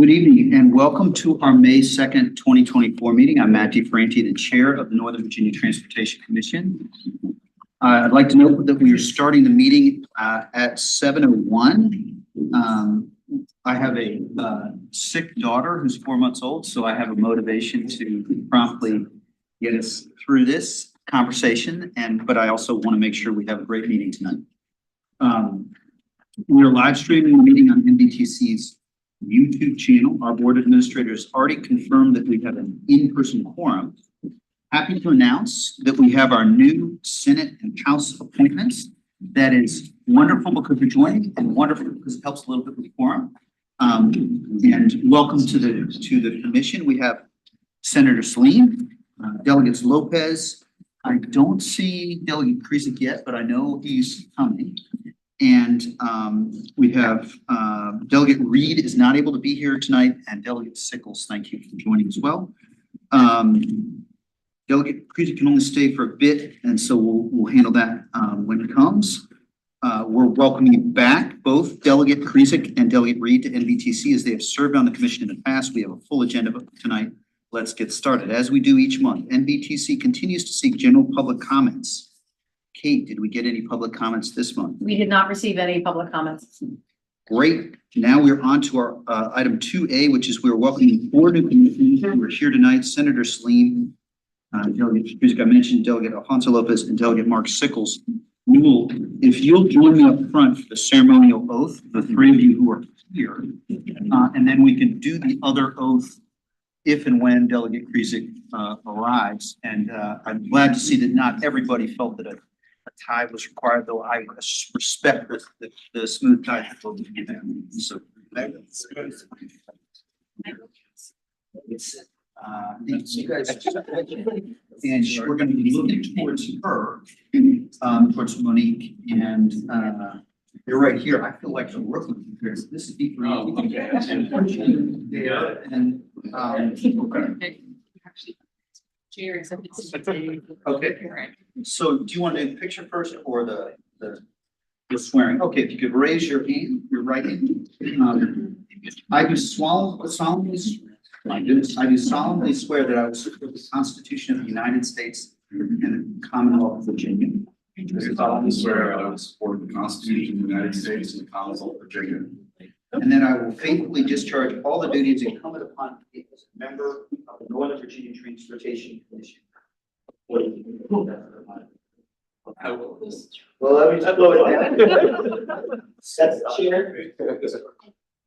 Good evening and welcome to our May 2nd, 2024 meeting. I'm Matt DeFranti, the Chair of the Northern Virginia Transportation Commission. I'd like to note that we are starting the meeting at 7:01. I have a sick daughter who's 4 months old, so I have a motivation to promptly get us through this conversation, but I also want to make sure we have a great meeting tonight. We are live streaming the meeting on NVTC's YouTube channel. Our board administrator has already confirmed that we have an in-person quorum. Happy to announce that we have our new Senate and House appointments. That is wonderful because you're joining and wonderful because it helps a little bit with quorum. And welcome to the commission. We have Senator Salim, Delegates Lopez. I don't see Delegate Krizik yet, but I know he's coming. And we have Delegate Reed is not able to be here tonight, and Delegate Sickles, thank you for joining as well. Delegate Krizik can only stay for a bit, and so we'll handle that when it comes. We're welcoming back both Delegate Krizik and Delegate Reed to NVTC as they have served on the commission in the past. We have a full agenda tonight. Let's get started. As we do each month, NVTC continues to seek general public comments. Kate, did we get any public comments this month? We did not receive any public comments. Great. Now we're on to our item 2A, which is we're welcoming 4 new commissioners who are here tonight. Senator Salim, Delegate Krizik, I mentioned Delegate Alfonso Lopez, and Delegate Mark Sickles. If you'll join me up front for the ceremonial oath, the 3 of you who are here, and then we can do the other oath if and when Delegate Krizik arrives. And I'm glad to see that not everybody felt that a tie was required, though I respect the smooth tie that will give them. So you guys, and we're going to be looking towards her, towards Monique, and you're right here. I feel like a rookie because this is deep for me. There and okay. So do you want to do the picture first or the swearing? Okay, if you could raise your hand, your right hand. I do solemnly swear that I will support the Constitution of the United States and the Commonwealth of Virginia. I solemnly swear I will support the Constitution of the United States and the Commonwealth of Virginia. And that I will faithfully discharge all the duties incumbent upon me as a member of the Northern Virginia Transportation Commission. I will. Well, let me slow it down. That's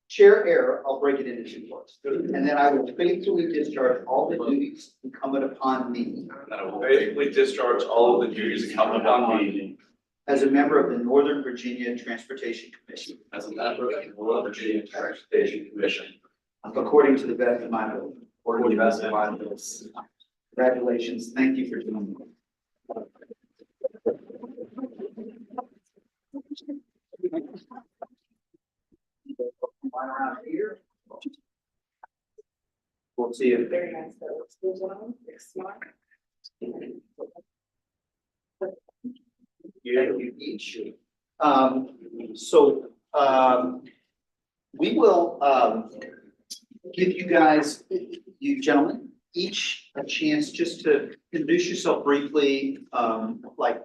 chair error. I'll break it into 2 parts. And then I will faithfully discharge all the duties incumbent upon me. And I will faithfully discharge all of the duties incumbent upon me As a member of the Northern Virginia Transportation Commission. as a member of the Northern Virginia Transportation Commission. According to the best of my ability. According to the best of my ability. Congratulations. Thank you for doing that. Around here. We'll see if Very nice. you each. We will give you guys, you gentlemen, each a chance just to introduce yourself briefly, like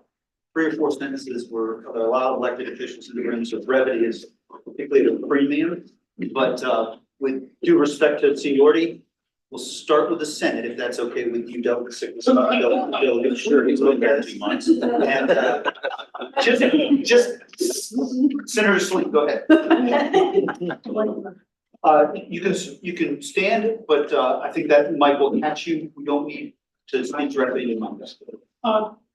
3 or 4 sentences. There are a lot of elected officials in the room, so brevity is particularly the premium. But with due respect to seniority, we'll start with the Senate, if that's okay with you, Delegate Sickles. Sure, he's been there 2 months. And just Senator Salim, go ahead. You can stand, but I think that mic will catch you. We don't need to speak directly in your mouth.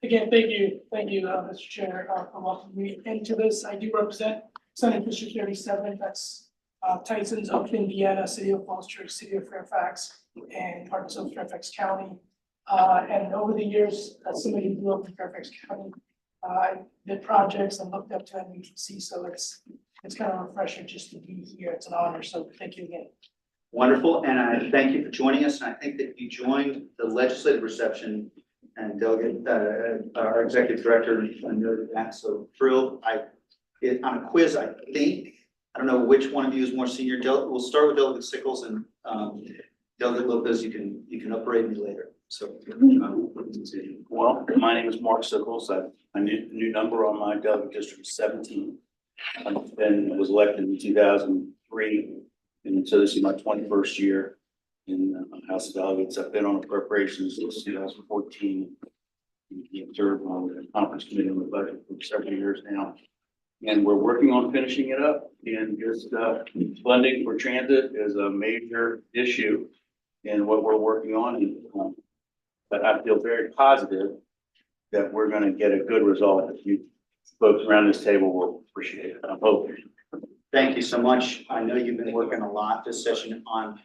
Again, thank you, Mr. Chair, for welcoming me into this. I do represent Senate District 37. That's Tyson's, Oakland, Indiana, City of Falls Church, City of Fairfax, and parts of Fairfax County. And over the years, as somebody who grew up in Fairfax County, I did projects and looked up to NVTC. So it's kind of a refresher just to be here. It's an honor. So thank you again. Wonderful, and I thank you for joining us. And I think that you joined the legislative reception, and Delegate, our executive director, noted that. So thrilled. On a quiz, I think I don't know which one of you is more senior. We'll start with Delegate Sickles and Delegate Lopez, you can upgrade me later. So. Well, my name is Mark Sickles. I'm new number on my delegate district 17. Was elected in 2003, and so this is my 21st year in the House of Delegates. I've been on appropriations since 2014. Served on the conference committee on the budget for several years now. And we're working on finishing it up, and just funding for transit is a major issue in what we're working on. But I feel very positive that we're going to get a good result. If you folks around this table will appreciate it. I'm hoping. Thank you so much. I know you've been working a lot this session on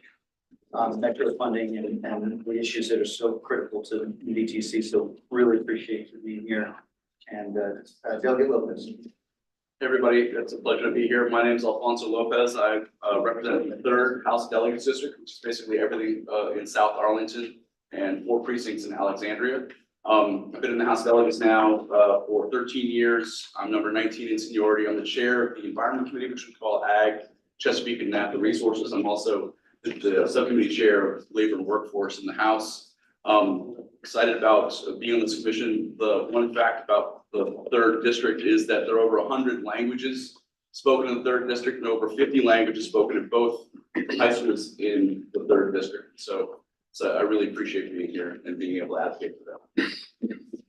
metro funding and the issues that are so critical to DTC. So really appreciate you being here. And Delegate Lopez. Hey everybody, it's a pleasure to be here. My name is Alfonso Lopez. I represent the 3rd House Delegates District, which is basically everything in South Arlington and 4 precincts in Alexandria. I've been in the House of Delegates now for 13 years. I'm number 19 in seniority. I'm the chair of the Environment Committee, which we call Ag, Chesapeake and Natural Resources. I'm also the subcommittee chair of Labor and Workforce in the House. Excited about being on this commission. The one fact about the 3rd district is that there are over 100 languages spoken in the 3rd district and over 50 languages spoken in both high schools in the 3rd district. So I really appreciate being here and being able to advocate for them.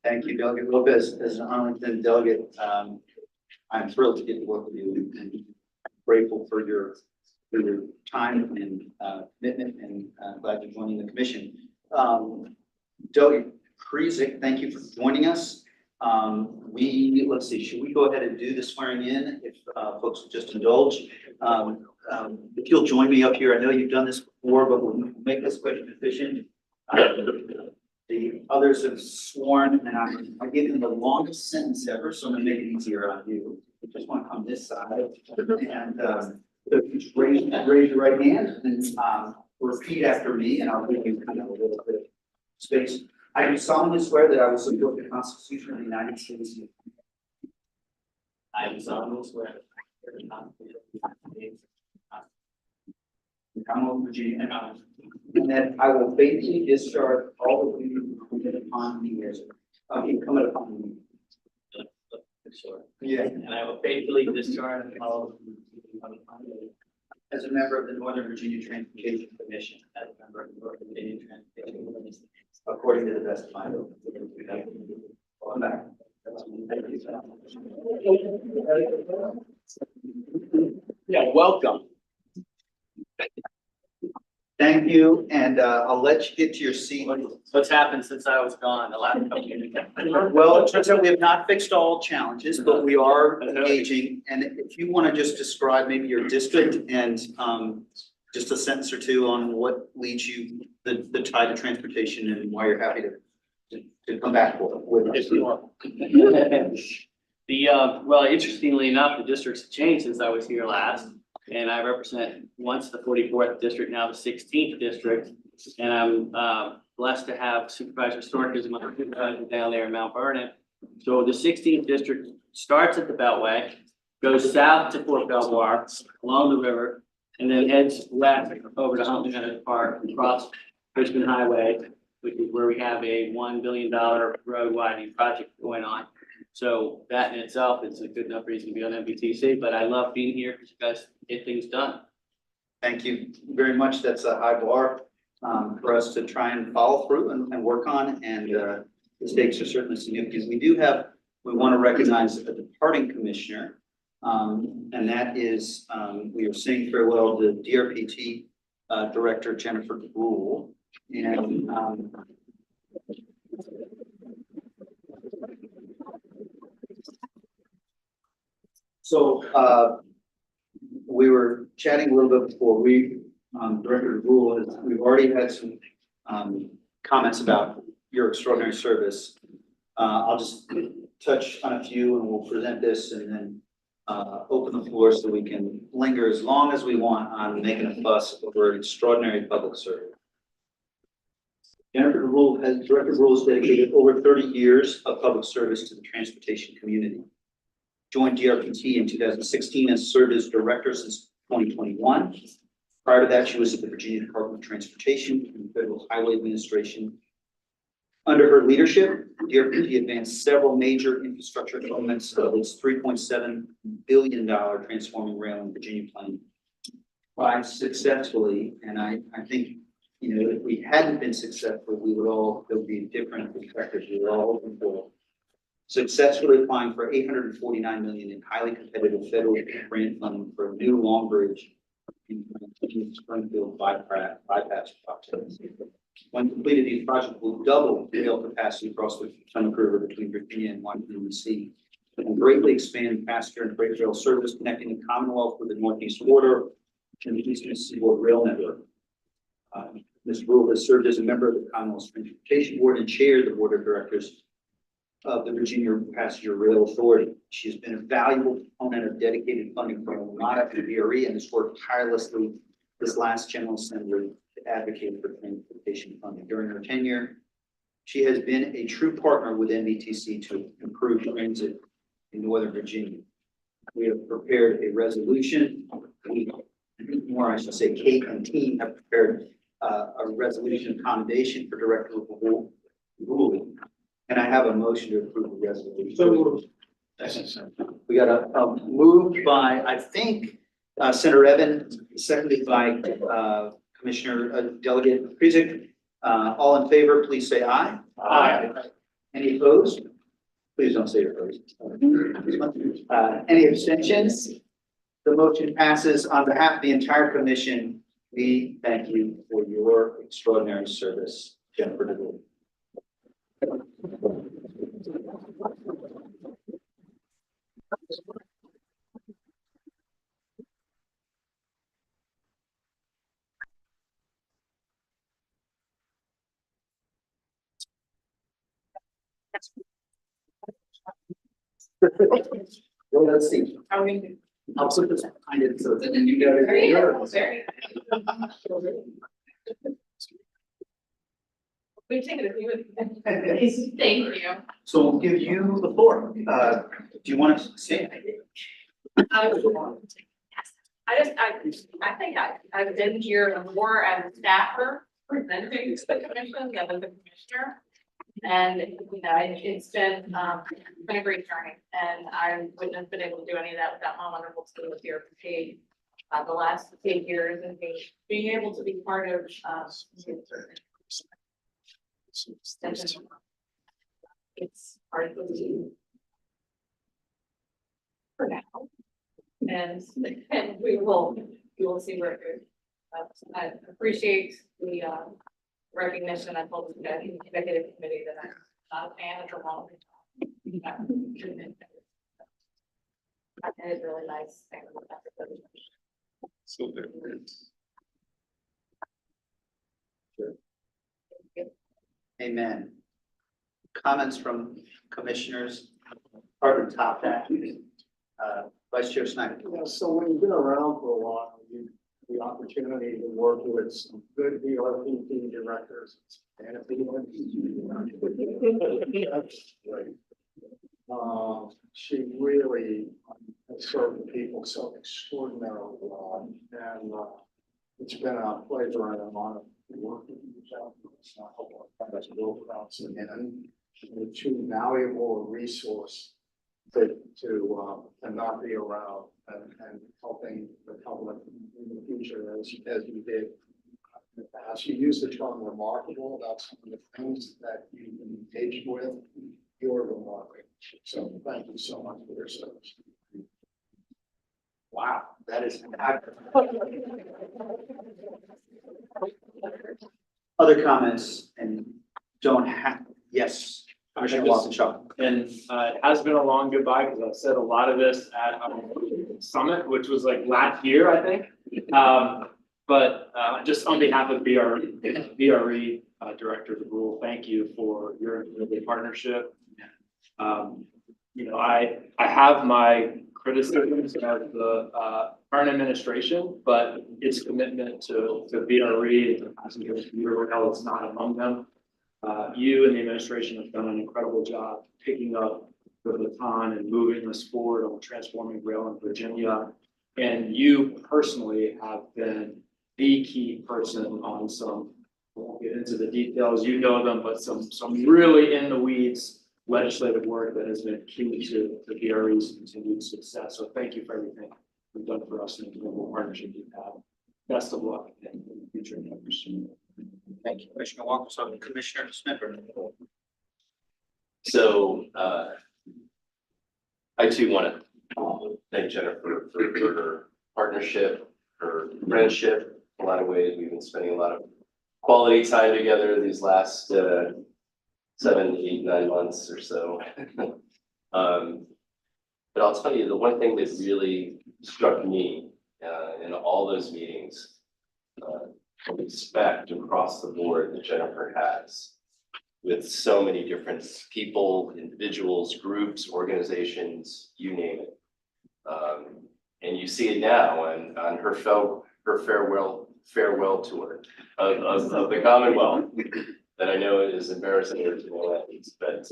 Thank you, Delegate Lopez. As an Arlington delegate, I'm thrilled to get to work with you and grateful for your time and commitment, and glad you're joining the commission. Delegate Krizik, thank you for joining us. Let's see, should we go ahead and do the swearing in if folks would just indulge? If you'll join me up here, I know you've done this before, but we'll make this question efficient. The others have sworn, and I gave them the longest sentence ever, so I'm gonna make it easier on you. You just want to come this side, and so if you just raise your right hand and repeat after me, and I'll give you kind of a little bit of space. I do solemnly swear that I will support the Constitution of the United States. I do solemnly swear that I will support the Constitution of the Commonwealth of Virginia, and that I will faithfully discharge all the duties incumbent upon me as incumbent upon me. Yeah. And I will faithfully discharge all of the duties incumbent upon me As a member of the Northern Virginia Transportation Commission, as a member of the Northern Virginia Transportation Commission, according to the best of my ability. Welcome back. Yeah, welcome. Thank you, and I'll let you get to your seat. what's happened since I was gone the last couple of years? Well, it turns out we have not fixed all challenges, but we are engaging. And if you want to just describe maybe your district and just a sentence or two on what leads you, the tie to transportation and why you're happy to come back with us. If you want. Well, interestingly enough, the districts have changed since I was here last. And I represent once the 44th district, now the 16th district. And I'm blessed to have Supervisor Stork as my supervisor down there in Mount Vernon. So the 16th district starts at the Beltway, goes south to Fort Belvoir, along the river, and then heads west over to Huntley Meadows Park, across Richmond Highway, which is where we have a $1 billion road widening project going on. So that in itself is a good enough reason to be on MVTC, but I love being here because you guys get things done. Thank you very much. That's a high bar for us to try and follow through and work on. And the stakes are certainly significant. We want to recognize a departing commissioner. And that is, we are saying farewell to DRPT Director Jennifer Rule. And so we were chatting a little bit before Director Rule, we've already had some comments about your extraordinary service. I'll just touch on a few and we'll present this and then open the floor so we can linger as long as we want on making a fuss over an extraordinary public service. Director Rule has dedicated over 30 years of public service to the transportation community. joined DRPT in 2016 and served as director since 2021. Prior to that, she was at the Virginia Department of Transportation and Federal Highway Administration. Under her leadership, DRPT advanced several major infrastructure elements of its $3.7 billion transforming rail in Virginia plan quite successfully. And I think, you know, if we hadn't been successful, there would be different perspectives. We were all hoping for successfully applying for $849 million in highly competitive federal grant funding for a new long bridge in Springfield bypass project. When completed, these projects will double rail capacity across the Potomac River between Virginia and Washington D.C. and greatly expand passenger and freight rail service connecting the Commonwealth with the Northeast border and the Eastern Seaboard Rail Network. Ms. Rule has served as a member of the Commonwealth Transportation Board and chaired the board of directors of the Virginia Passenger Rail Authority. She has been a valuable component of dedicated funding from Armada and VRE and has worked tirelessly this last General Assembly to advocate for transportation funding. During her tenure, she has been a true partner with NVTC to improve transit in Northern Virginia. We have prepared a resolution. I should say, Kate and team have prepared a resolution of commendation for Director Rule. And I have a motion to approve the resolution. So we got a move by, I think, Senator Evans, seconded by Commissioner Delegate Krizik. All in favor, please say aye. Aye. Any opposed? Please don't say you're opposed. Any abstentions? The motion passes. On behalf of the entire commission, we thank you for your extraordinary service, Jennifer DeGoey. Well, let's see. I'll put this behind it so that then you got it. Very good, very We've taken a few. Thank you. So we'll give you the floor. Do you want to say anything? I think I've been here more as a staffer presenting to the commission than as a commissioner. And, you know, it's been a great journey, and I wouldn't have been able to do any of that without my wonderful team here for paid the last 8 years, and being able to be part of it's hard to believe for now. And we will see where it goes. I appreciate the recognition. I told the executive committee that I'm not a fan of the long. And it's really nice. Amen. Comments from commissioners? Pardon, top that. Vice Chair Snyder. Yeah, so when you've been around for a while, you the opportunity to work with some good DRPT directors. And she really has served the people so extraordinarily well, and it's been a pleasure and an honor to work with you. And a true valuable resource to not be around and helping the public in the future as you did in the past. You used the term remarkable. That's some of the things that you engaged with. You're remarkable. So thank you so much for your service. Wow, that is. Other comments and don't have, yes. Commissioner Walkinshaw. And it has been a long goodbye because I've said a lot of this at Summit, which was like last year, I think. But just on behalf of VRE Director Rule, thank you for your partnership. You know, I have my criticisms of the current administration, but its commitment to VRE and the passengers commuter rail is not among them. You and the administration have done an incredible job picking up baton and moving us forward on transforming rail in Virginia. And you personally have been the key person on some, I won't get into the details, you know them, but some really in the weeds legislative work that has been key to the BRE's continued success. So thank you for everything you've done for us and the partnership you've had. Best of luck in the future endeavors. Thank you, Commissioner Walker. So Commissioner Smith. So, I too want to thank Jennifer for her partnership, her friendship. In a lot of ways, we've been spending a lot of quality time together these last 7, 8, 9 months or so. But I'll tell you, the one thing that really struck me in all those meetings, the respect across the board that Jennifer has with so many different people, individuals, groups, organizations, you name it. And you see it now on her farewell tour of the Commonwealth that I know is embarrassing her to no end, but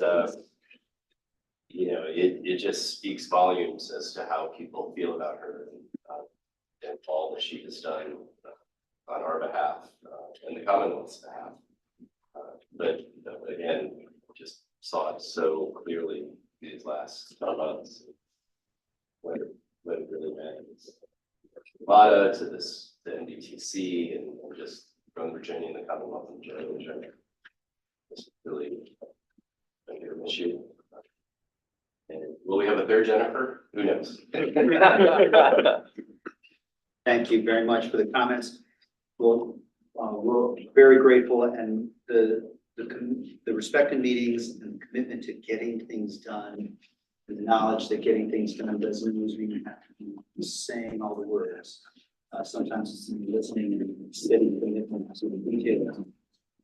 you know, it just speaks volumes as to how people feel about her and all that she has done on our behalf and the Commonwealth's behalf. But again, just saw it so clearly these last months. What it really meant. LATA to this, the NDTC, and just from Virginia and the Commonwealth in general, it's really a good issue. And will we have a third Jennifer? Who knows? Thank you very much for the comments. Well, we're very grateful, and the respect in meetings and the commitment to getting things done, and the knowledge that getting things done doesn't mean we have to be saying all the words. Sometimes it's listening and sitting commitment to the details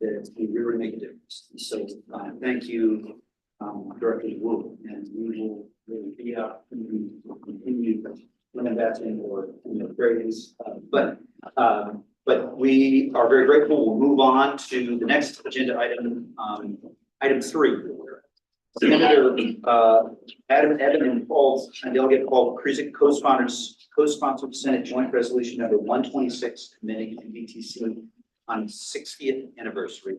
that we really make a difference. So thank you, Director Wu, and we will really be out and continue investing or praise. But we are very grateful. We'll move on to the next agenda item, item 3. Senator Adam Evan and Paul and Delegate Paul Krizik co-sponsored Senate Joint Resolution number 126 commending NBTC on 60th anniversary.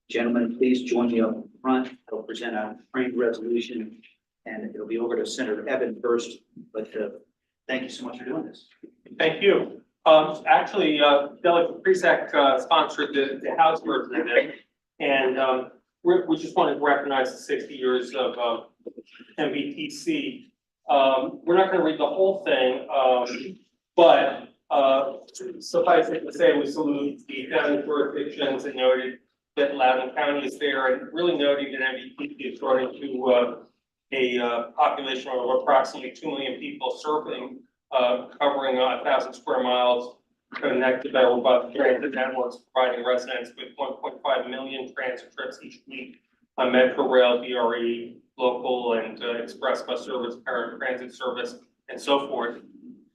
Gentlemen, please join me up front. I'll present a framed resolution, and it'll be over to Senator Evan first. But thank you so much for doing this. Thank you. Actually, Delegate Krizik sponsored the House version of it, and we just wanted to recognize the 60 years of MBTC. We're not going to read the whole thing, but suffice it to say, we salute the county jurisdictions and noted that Loudoun County is there, and really noting that MBTC is growing to a population of approximately 2 million people serving, covering 1,000 square miles, connected by robust transit networks, providing residents with 1.5 million transit trips each week on Metro Rail, BRE, local and express bus service, paratransit service, and so forth.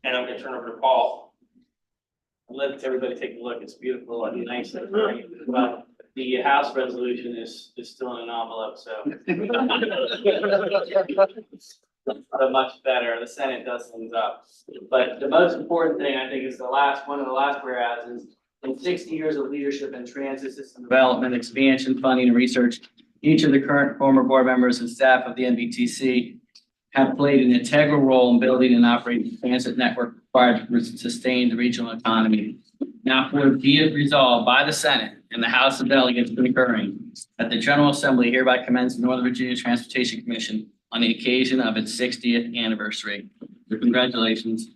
And I'm going to turn over to Paul. Let everybody take a look. It's beautiful and nice. But the House resolution is still in an envelope, so. So much better. The Senate does things up. But the most important thing, I think, is one of the last whereas is in 60 years of leadership in transit system development, expansion, funding, and research, each of the current and former board members and staff of the NBTC have played an integral role in building and operating the transit network required to sustain the regional economy. Now, for be it resolved by the Senate and the House of Delegates concurring that the General Assembly hereby commends the Northern Virginia Transportation Commission on the occasion of its 60th anniversary. So congratulations.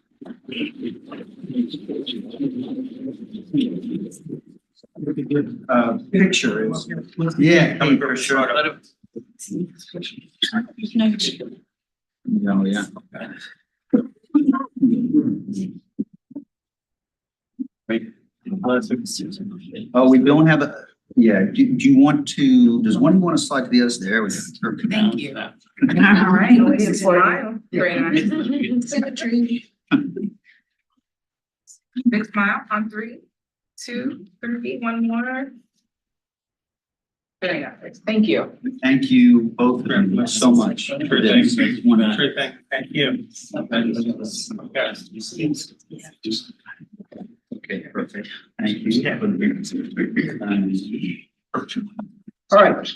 Picture is, yeah, coming for sure. Oh, yeah. Right. Oh, we don't have a, yeah, do you want to, does one want to slide to the other? There we go. Thank you. All right. Very nice. Symmetry. Big smile on 3, 2, 3, one more. Very nice. Thank you. Thank you both very much so much. for this. Sure thing. Thank you. Okay, perfect. Thank you. All right,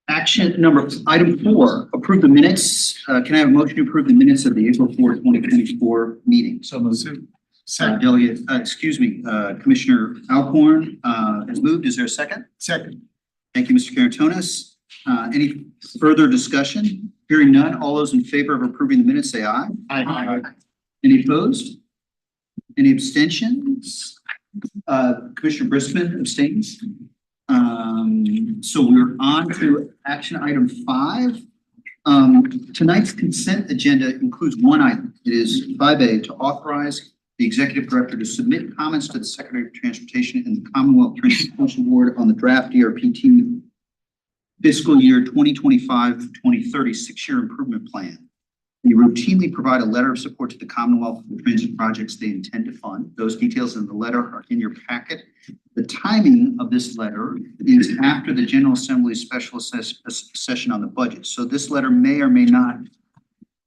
action number, item 4, approve the minutes. Can I have a motion to approve the minutes of the April 4th, 2024 meeting? So moved. Delegate, Commissioner Alcorn, has moved. Is there a second? Second. Thank you, Mr. Carantonis. Any further discussion? Hearing none, all those in favor of approving the minutes, say aye. Aye. Any opposed? Any abstentions? Commissioner Briskman abstains. So we're on to action item 5. Tonight's consent agenda includes one item. It is 5A, to authorize the executive director to submit comments to the Secretary of Transportation and the Commonwealth Transportation Board on the draft DRPT fiscal year 2025-2030 6-year improvement plan. We routinely provide a letter of support to the Commonwealth for the transit projects they intend to fund. Those details in the letter are in your packet. The timing of this letter is after the General Assembly's special session on the budget. So this letter may or may not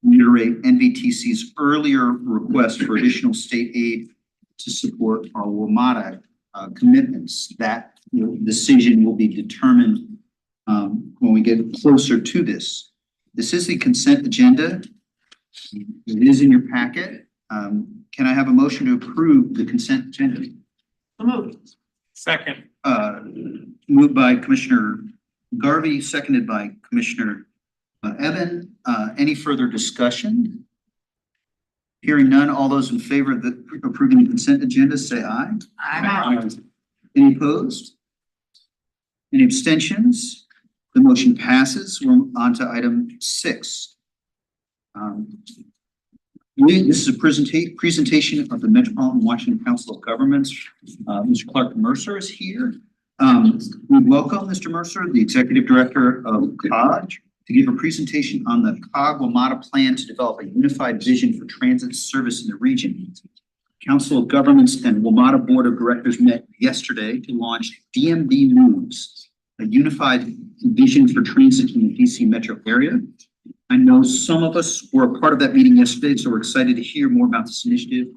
reiterate NVTC's earlier request for additional state aid to support our WMATA commitments. That decision will be determined when we get closer to this. This is the consent agenda. It is in your packet. Can I have a motion to approve the consent agenda? Moved. Second. Moved by Commissioner Garvey, seconded by Commissioner Evan. Any further discussion? Hearing none, all those in favor of approving the consent agenda, say aye. Aye. Any opposed? Any abstentions? The motion passes. We're on to item 6. This is a presentation of the Metropolitan Washington Council of Governments. Mr. Clark Mercer is here. We welcome Mr. Mercer, the Executive Director of COG, to give a presentation on the COG WMATA plan to develop a unified vision for transit service in the region. Council of Governments and WMATA Board of Directors met yesterday to launch DMV Moves, a unified vision for transit in the DC metro area. I know some of us were a part of that meeting yesterday, so we're excited to hear more about this initiative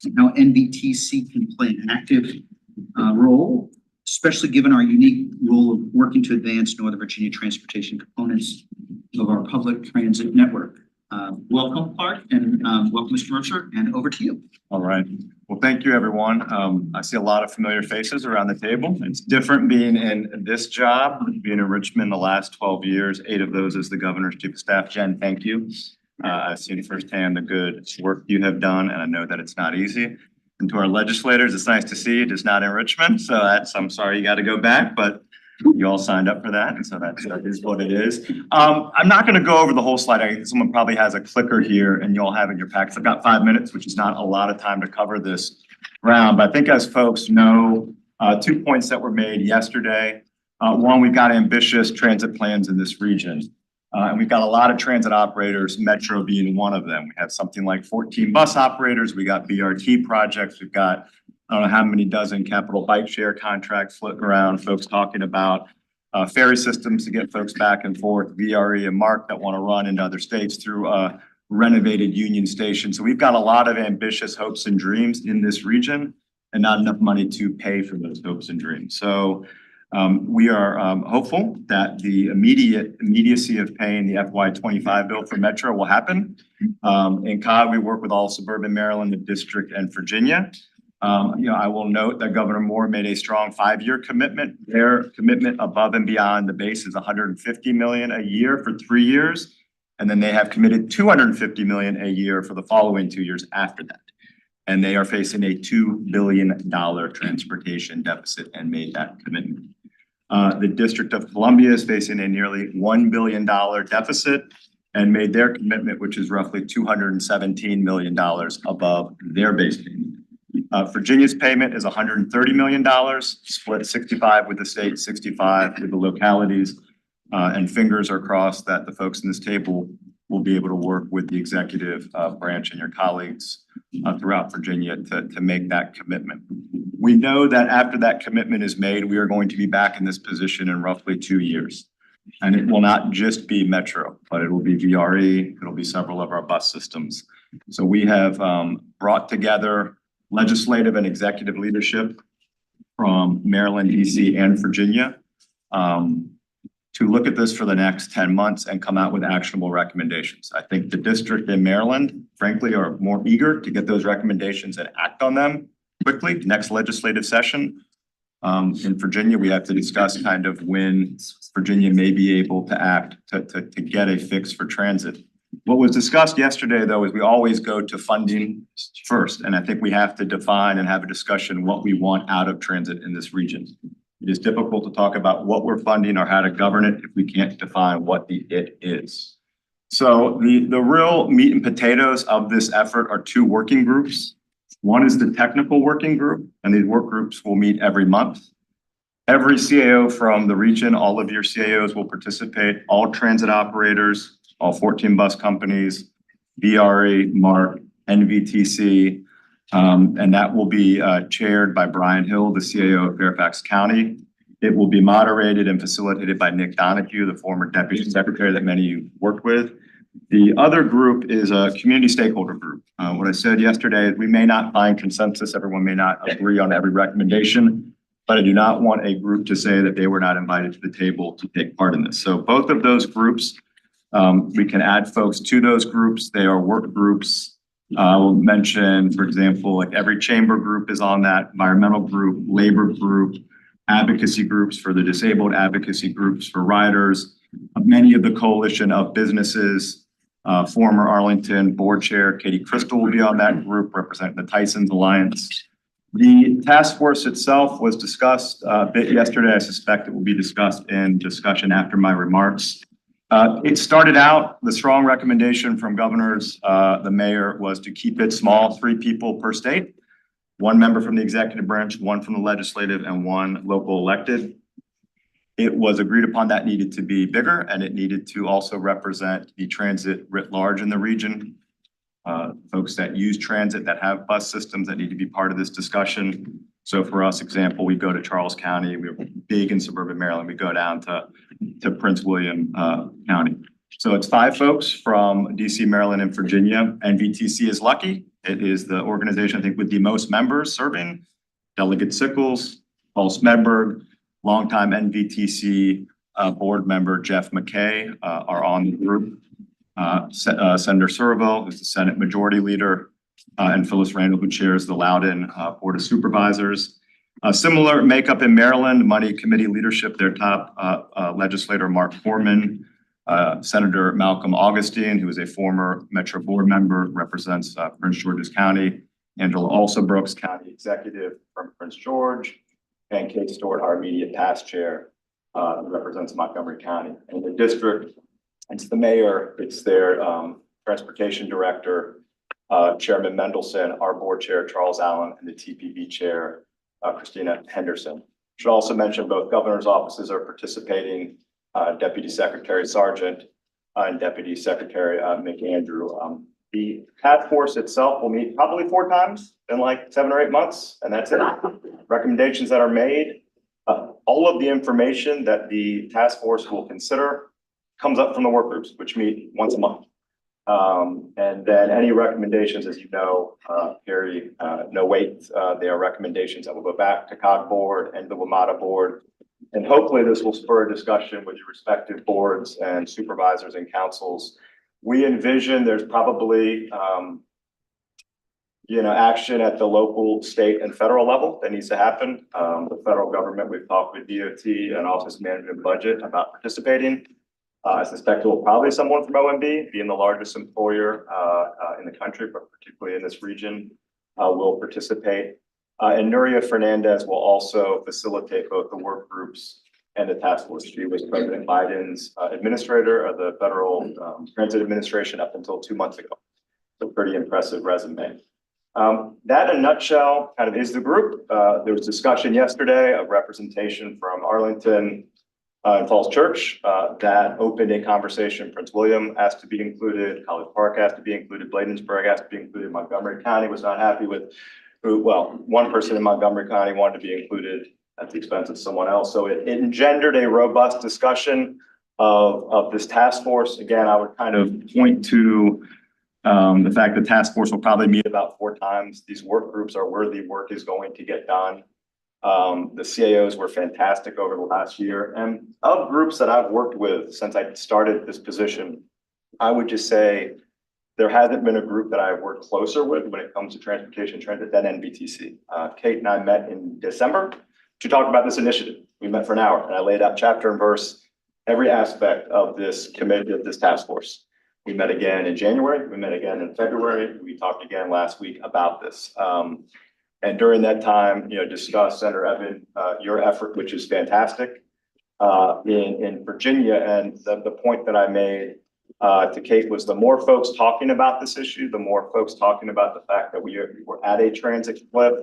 and how NVTC can play an active role, especially given our unique role of working to advance Northern Virginia transportation components of our public transit network. Welcome, Clark, and welcome, Mr. Mercer, and over to you. All right. Well, thank you, everyone. I see a lot of familiar faces around the table. It's different being in this job, being in Richmond the last 12 years, 8 of those as the governor's chief of staff. Jen, thank you. I've seen firsthand the good work you have done, and I know that it's not easy. And to our legislators, it's nice to see you, just not in Richmond. So I'm sorry you got to go back, but you all signed up for that, and so that is what it is. I'm not going to go over the whole slide. Someone probably has a clicker here, and you all have it in your packets. I've got 5 minutes, which is not a lot of time to cover this round. But I think as folks know, 2 points that were made yesterday. One, we've got ambitious transit plans in this region. And we've got a lot of transit operators, Metro being one of them. We have something like 14 bus operators. We got BRT projects. We've got I don't know how many dozen capital bike share contracts floating around, folks talking about ferry systems to get folks back and forth, VRE and MARC that want to run into other states through a renovated Union Station. So we've got a lot of ambitious hopes and dreams in this region and not enough money to pay for those hopes and dreams. So we are hopeful that the immediacy of paying the FY25 bill for Metro will happen. In COG, we work with all suburban Maryland, the district, and Virginia. I will note that Governor Moore made a strong 5-year commitment. Their commitment above and beyond the base is $150 million a year for 3 years. And then they have committed $250 million a year for the following 2 years after that. And they are facing a $2 billion transportation deficit and made that commitment. The District of Columbia is facing a nearly $1 billion deficit and made their commitment, which is roughly $217 million above their base payment. Virginia's payment is $130 million, split 65 with the state, 65 with the localities, and fingers are crossed that the folks in this table we'll be able to work with the executive branch and your colleagues throughout Virginia to make that commitment. We know that after that commitment is made, we are going to be back in this position in roughly 2 years. And it will not just be Metro, but it will be VRE, it'll be several of our bus systems. So we have brought together legislative and executive leadership from Maryland, DC, and Virginia to look at this for the next 10 months and come out with actionable recommendations. I think the district in Maryland, frankly, are more eager to get those recommendations and act on them quickly, next legislative session. In Virginia, we have to discuss kind of when Virginia may be able to act to get a fix for transit. What was discussed yesterday, though, is we always go to funding first, and I think we have to define and have a discussion what we want out of transit in this region. It is difficult to talk about what we're funding or how to govern it if we can't define what the it is. So the real meat and potatoes of this effort are 2 working groups. One is the technical working group, and these work groups will meet every month. Every CAO from the region, all of your CAOs will participate, all transit operators, all 14 bus companies, VRE, MARC, NVTC, and that will be chaired by Brian Hill, the CAO of Fairfax County. It will be moderated and facilitated by Nick Donahue, the former deputy secretary that many of you worked with. The other group is a community stakeholder group. What I said yesterday is we may not find consensus, everyone may not agree on every recommendation, but I do not want a group to say that they were not invited to the table to take part in this. So both of those groups, we can add folks to those groups. They are work groups. I will mention, for example, like every chamber group is on that, environmental group, labor group, advocacy groups for the disabled, advocacy groups for riders, many of the coalition of businesses, former Arlington board chair Katie Crystal will be on that group representing the Tysons Alliance. The task force itself was discussed a bit yesterday. I suspect it will be discussed in discussion after my remarks. It started out, the strong recommendation from governors, the mayor, was to keep it small, 3 people per state, 1 member from the executive branch, 1 from the legislative, and 1 local elected. It was agreed upon that needed to be bigger, and it needed to also represent the transit writ large in the region. Folks that use transit, that have bus systems that need to be part of this discussion. So for us, example, we go to Charles County, we're big in suburban Maryland, we go down to Prince William County. So it's 5 folks from DC, Maryland, and Virginia. NVTC is lucky. It is the organization, I think, with the most members serving. Delegate Sickles, Paul Smedberg, longtime NVTC board member Jeff McKay are on the group. Senator Surville, who's the Senate Majority Leader, and Phyllis Randall, who chairs the Loudoun Board of Supervisors. Similar makeup in Maryland, Money Committee leadership, their top legislator, Mark Foreman, Senator Malcolm Augustine, who is a former Metro board member, represents Prince George's County, Angela Alsobrooks, County Executive from Prince George, and Kate Stewart, our immediate past chair, who represents Montgomery County. And the district, it's the mayor, it's their transportation director, Chairman Mendelson, our board chair, Charles Allen, and the TPB chair, Christina Henderson. Should also mention both governor's offices are participating, Deputy Secretary Sargent and Deputy Secretary McAndrew. The task force itself will meet probably 4 times in like 7 or 8 months, and that's it. Recommendations that are made, all of the information that the task force will consider comes up from the work groups, which meet once a month. And then any recommendations, as you know, carry no weight. They are recommendations that will go back to COG board and the WMATA board. And hopefully this will spur a discussion with your respective boards and supervisors and councils. We envision there's probably, action at the local, state, and federal level that needs to happen. The federal government, we've talked with DOT and Office Management Budget about participating. I suspect it will probably someone from OMB, being the largest employer in the country, but particularly in this region, will participate. And Nuria Fernandez will also facilitate both the work groups and the task force. She was President Biden's administrator of the Federal Transit Administration up until 2 months ago. So pretty impressive resume. That in a nutshell kind of is the group. There was discussion yesterday of representation from Arlington, in Falls Church, that opened a conversation. Prince William asked to be included, College Park asked to be included, Bladensburg asked to be included, Montgomery County was not happy with one person in Montgomery County wanted to be included at the expense of someone else. So it engendered a robust discussion of this task force. Again, I would kind of point to the fact that task force will probably meet about 4 times. These work groups are where the work is going to get done. The CAOs were fantastic over the last year, and of groups that I've worked with since I started this position, I would just say there hasn't been a group that I've worked closer with when it comes to transportation transit than NVTC. Kate and I met in December to talk about this initiative. We met for an hour and I laid out chapter and verse, every aspect of this committee, of this task force. We met again in January, we met again in February, we talked again last week about this. And during that time, discussed, Senator Evan, your effort, which is fantastic, in Virginia. And the point that I made to Kate was the more folks talking about this issue, the more folks talking about the fact that we're at a transit cliff,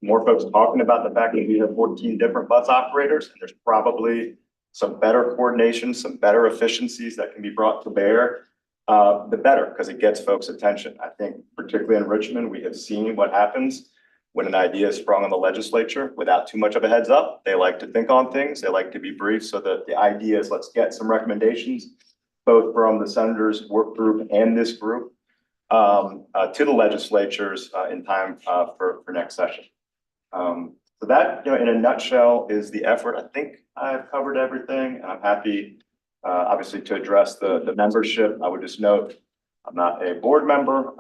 more folks talking about the fact that we have 14 different bus operators, and there's probably some better coordination, some better efficiencies that can be brought to bear, the better, because it gets folks' attention. I think particularly in Richmond, we have seen what happens when an idea is sprung on the legislature without too much of a heads up. They like to think on things, they like to be brief, so that the idea is let's get some recommendations, both from the senators' work group and this group, to the legislatures in time for next session. So that, in a nutshell, is the effort. I think I've covered everything, and I'm happy, obviously, to address the membership. I would just note, I'm not a board member.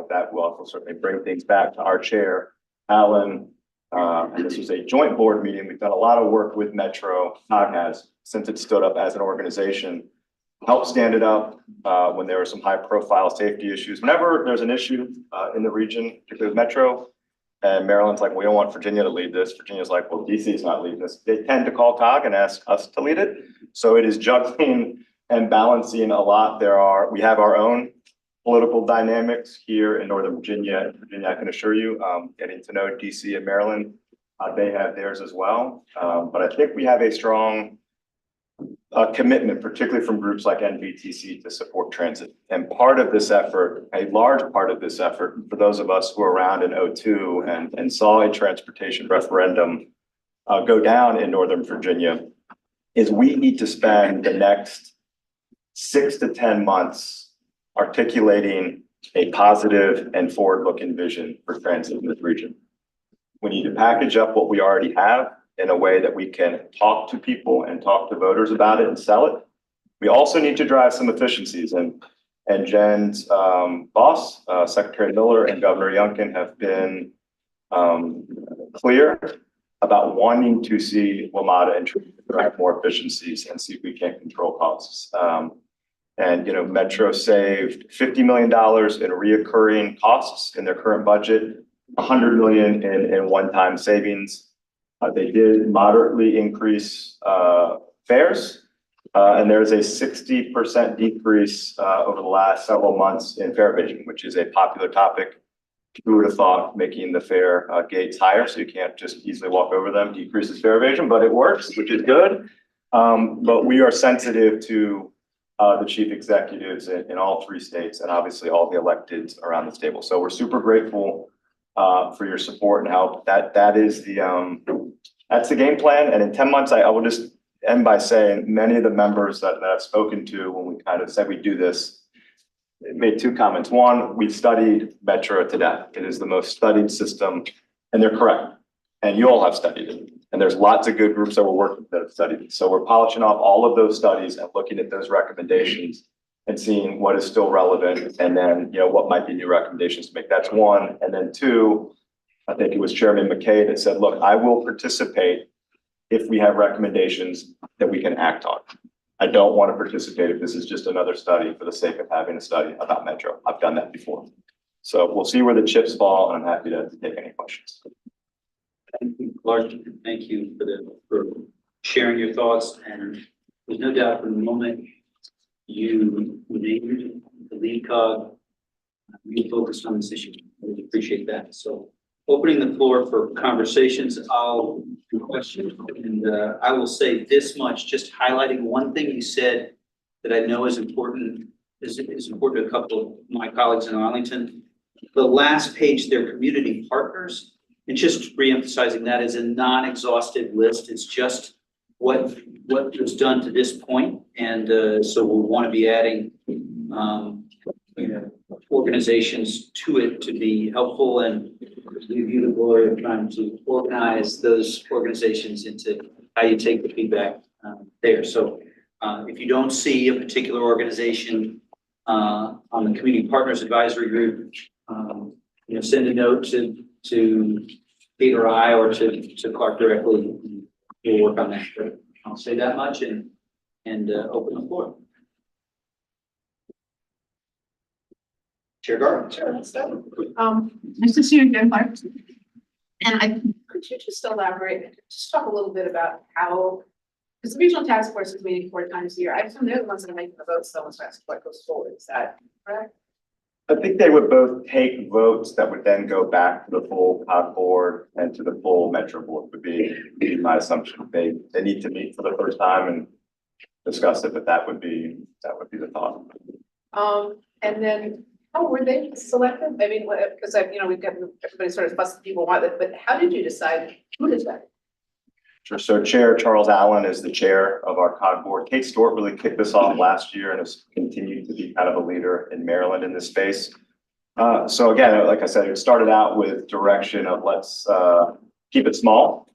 That will also certainly bring things back to our chair, Alan. And this was a joint board meeting. We've done a lot of work with Metro, COG has, since it stood up as an organization, helped stand it up when there were some high profile safety issues. Whenever there's an issue in the region, particularly with Metro, and Maryland's like, we don't want Virginia to lead this. Virginia's like, well, DC's not leading this. They tend to call COG and ask us to lead it. So it is juggling and balancing a lot. We have our own political dynamics here in Northern Virginia. Virginia, I can assure you, getting to know DC and Maryland, they have theirs as well. But I think we have a strong commitment, particularly from groups like NVTC, to support transit. And part of this effort, a large part of this effort, for those of us who were around in '02 and saw a transportation referendum go down in Northern Virginia, is we need to spend the next 6 to 10 months articulating a positive and forward-looking vision for transit in this region. We need to package up what we already have in a way that we can talk to people and talk to voters about it and sell it. We also need to drive some efficiencies, and Jen's boss, Secretary Miller, and Governor Youngkin have been clear about wanting to see WMATA and drive more efficiencies and see if we can control costs. Metro saved $50 million in reoccurring costs in their current budget, $100 million in one-time savings. They did moderately increase fares, and there's a 60% decrease over the last several months in fare evasion, which is a popular topic. Who would have thought making the fare gates higher so you can't just easily walk over them decreases fare evasion, but it works, which is good. But we are sensitive to the chief executives in all 3 states and obviously all the electeds around this table. So we're super grateful for your support and help. That is that's the game plan. And in 10 months, I will just end by saying many of the members that I've spoken to when we kind of said we do this, made 2 comments. One, we studied Metro to death. It is the most studied system, and they're correct. And you all have studied it. And there's lots of good groups that we're working with that have studied it. So we're polishing off all of those studies and looking at those recommendations and seeing what is still relevant, and then what might be new recommendations to make. That's 1. And then 2, I think it was Chairman McKay that said, look, I will participate if we have recommendations that we can act on. I don't want to participate if this is just another study for the sake of having a study about Metro. I've done that before. So we'll see where the chips fall, and I'm happy to take any questions. Thank you, Clark. Thank you for sharing your thoughts. And there's no doubt from the moment you named the lead COG, you focused on this issue. I really appreciate that. So opening the floor for conversations, I'll Good question. And I will say this much, just highlighting one thing you said that I know is important, is important to a couple of my colleagues in Arlington. The last page, their community partners, and just reemphasizing that is a non-exhaustive list. It's just what was done to this point. And so we'll want to be adding organizations to it to be helpful, and give you the glory of trying to organize those organizations into how you take the feedback there. So if you don't see a particular organization on the Community Partners Advisory Group, send a note to Pete or I, or to Clark directly. We'll work on that. But I'll say that much and open the floor. Chair Garland. Sure, let's go. Nice to see you again, Clark. And could you just elaborate, just talk a little bit about how, because the regional task force is meeting 4 times a year. I assume they're the ones that are making the votes, so once what goes forward, is that correct? I think they would both take votes that would then go back to the full COG board and to the full Metro board would be my assumption. They need to meet for the first time and discuss it, but that would be the thought. And then how were they selected? I mean, because we've got everybody sort of busting people want it, but how did you decide who is that? Sure. So Chair Charles Allen is the chair of our COG board. Kate Stewart really kicked this off last year and has continued to be kind of a leader in Maryland in this space. So again, like I said, it started out with direction of let's keep it small,